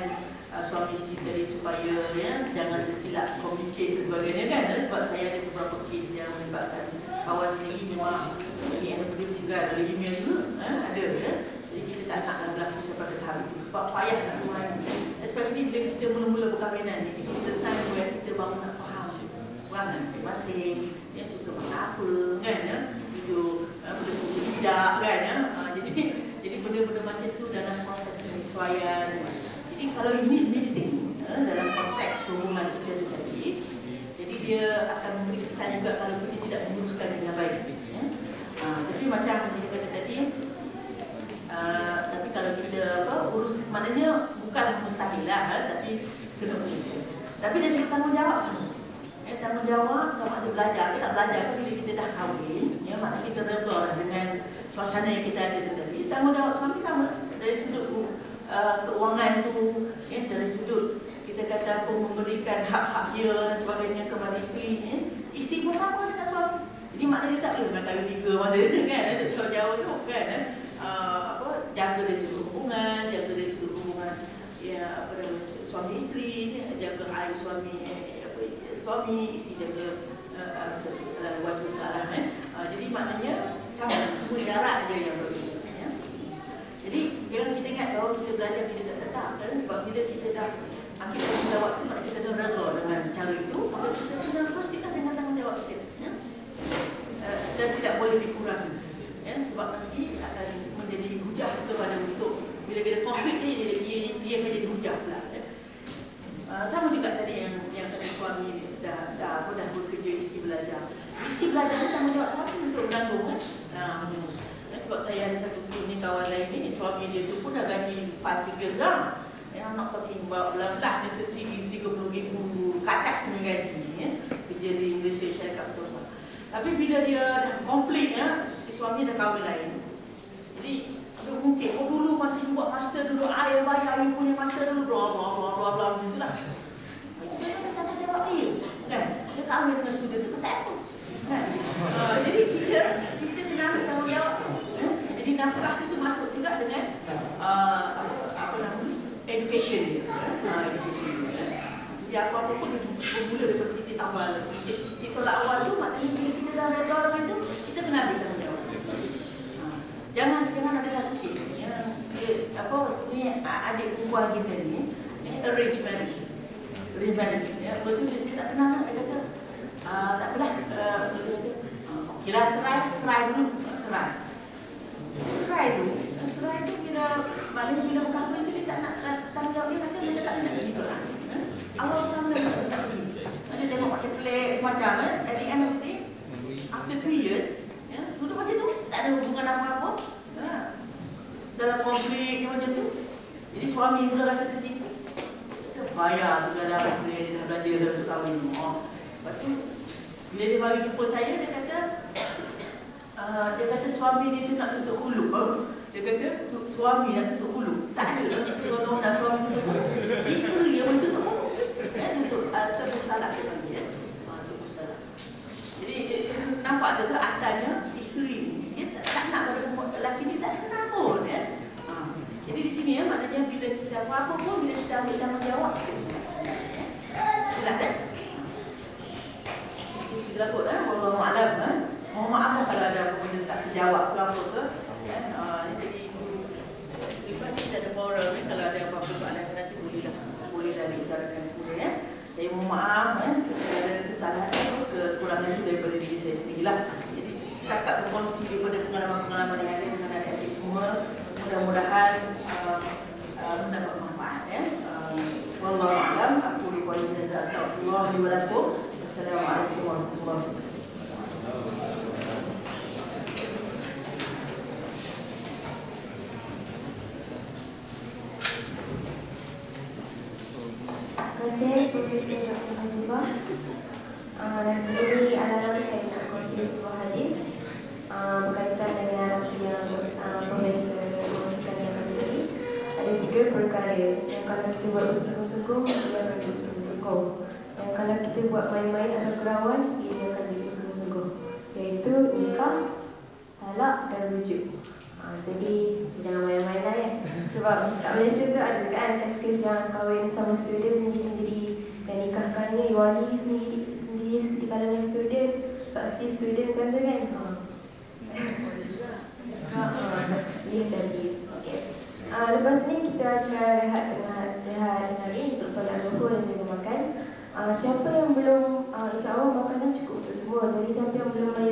suami isteri tadi supaya ya jangan tersilap communicate dan sebagainya kan. Sebab saya ada beberapa kes yang melibatkan kawan sendiri memang yang boleh mencegah dari email tu ada ya. Jadi kita tak nak berlaku sampai tahap itu sebab payah nak buat, especially bila kita mula-mula perkahwinan ni. This is the time where kita baru nak faham perangai masing-masing, dia suka makan apa kan ya, itu benda-benda tidak kan ya. Jadi benda-benda macam tu dalam proses penyesuaian. Jadi kalau ini missing dalam konteks hubungan kita tu tadi, jadi dia akan memberi kesan juga kalau kita tidak menguruskan dengan baik ya. Tapi macam dia kata tadi, tapi kalau kita urus, maknanya bukan mustahil lah, tapi kena urus. Tapi dia suruh tanggungjawab semua. Tanggungjawab sama ada belajar ke tak belajar ke, bila kita dah kahwin ya, maknanya kita redha dengan suasana yang kita ada tu tadi. Tanggungjawab suami sama dari sudut keuangan tu ya, dari sudut kita kata apa memberikan hak-hak dia dan sebagainya kepada isteri ya. Isteri pun sama dengan suami. Jadi maknanya tak boleh nak kayu tiga masa kan, ada jauh tu kan. Jaga dari sudut hubungan, jaga dari sudut hubungan ya, apa nama, suami isteri, jaga aib suami isteri, jaga luas besar lah jadi maknanya sama, semua jarak je yang berbeza ya. Jadi jangan kita ingat bahawa kita belajar kita tak tetap kan, sebab bila kita dah ambil tanggungjawab tu, kita dah redha dengan cara itu, maka kita kena proceedlah dengan tanggungjawab kita ya. Dan tidak boleh dikurangi ya, sebab nanti akan menjadi hujah kepada untuk bila konflik dia akan jadi hujah pula ya. Sama juga tadi yang kata suami dah bekerja, isteri belajar. Isteri belajar ni tanggungjawab suami untuk menanggung kan. Sebab saya ada satu ni kawan lain ni, suami dia tu pun dah gaji 5 figures lah. I'm not talking about belah-belah, dia 30,000 ke atas ni gaji ya. Kerja di Malaysia, syarikat besar-besar. Tapi bila dia dah konflik ya, suami dah kahwin lain. Jadi mungkin dulu masih buat master dulu, ayah bayar you punya master dulu, bla macam itulah. Itu kan tanggungjawab dia kan. Dia kahwin dengan student tu pasal apa kan. Jadi kita kena ambil tanggungjawab tu. Jadi nafkah itu masuk juga dengan apa namanya, education dia. Education dia. Jadi apa-apa pun bermula daripada titik awal. Titik tolak awal tu maknanya bila kita dah redha dengan itu, kita kena ambil tanggungjawab. Jangan ada satu kes ya, ni adik perempuan kita ni arrange marriage ya, betul dia tak kenal dia kata tak apalah dia kata okeylah try dulu kira maknanya bila berkahwin tu dia tak nak tanggungjawab, dia rasa dia tak nak pergi orang awal pertama dia tak pergi, dia tengok macam pelik semacam at the end of the day after 2 years ya, duduk macam tu tak ada hubungan apa-apa dalam konflik macam tu. Jadi suami pula rasa tertipu, kita bayar segala apa dia dah belajar dah untuk kahwin. Lepas tu bila dia bagi jumpa saya, dia kata suami dia tu nak tutup hulu. Dia kata suami nak tutup hulu. Tak ada orang nak suami tutup hulu, isteri yang tutup hulu untuk tebus talak dia bagi ya. Tebus talak. Jadi nampak tu asalnya isteri ni dia tak nak pada lelaki ni, tak kenal pun ya. Jadi di sini ya, maknanya bila kita apa-apa pun, bila kita ambil tanggungjawab jelas kan? Kita lakut wallahu a'lam mohon maaf kalau ada benda tak terjawab ke apa ke jadi lepas ni kita ada forum kalau ada apa-apa soalan nanti bolehlah diutarakan semua ya. Saya mohon maaf kalau ada kesalahan kekurangan itu daripada diri saya sendirilah. Jadi setakat berkongsi daripada pengalaman-pengalaman yang ada dengan adik-adik semua, mudah-mudahan mendapat manfaat ya. Wallahu a'lam. Aku qul astaghfirullah li wa lakum. Wassalamualaikum warahmatullahi wabarakatuh. saya Dr. Hajifah. Ini adalah saya nak kongsi sebuah hadis berkaitan dengan yang Profesor kongsikan yang tadi. Ada 3 perkara yang kalau kita buat bersungguh-sungguh, dia akan jadi bersungguh-sungguh. Yang kalau kita buat main-main atau kerawan, dia akan jadi bersungguh-sungguh. Iaitu nikah, talak dan rujuk. Jadi jangan main-main lah ya. Sebab kat Malaysia tu ada kan kes-kes yang kahwin sama student sendiri-sendiri dan nikahkannya wali sendiri di kalangan student, saksi student macam tu kan. Ya tadi. Okey. Lepas ni kita akan rehat hari untuk solat zuhur dan juga makan. Siapa yang belum, insya-Allah makanan cukup untuk semua. Jadi siapa yang belum bayar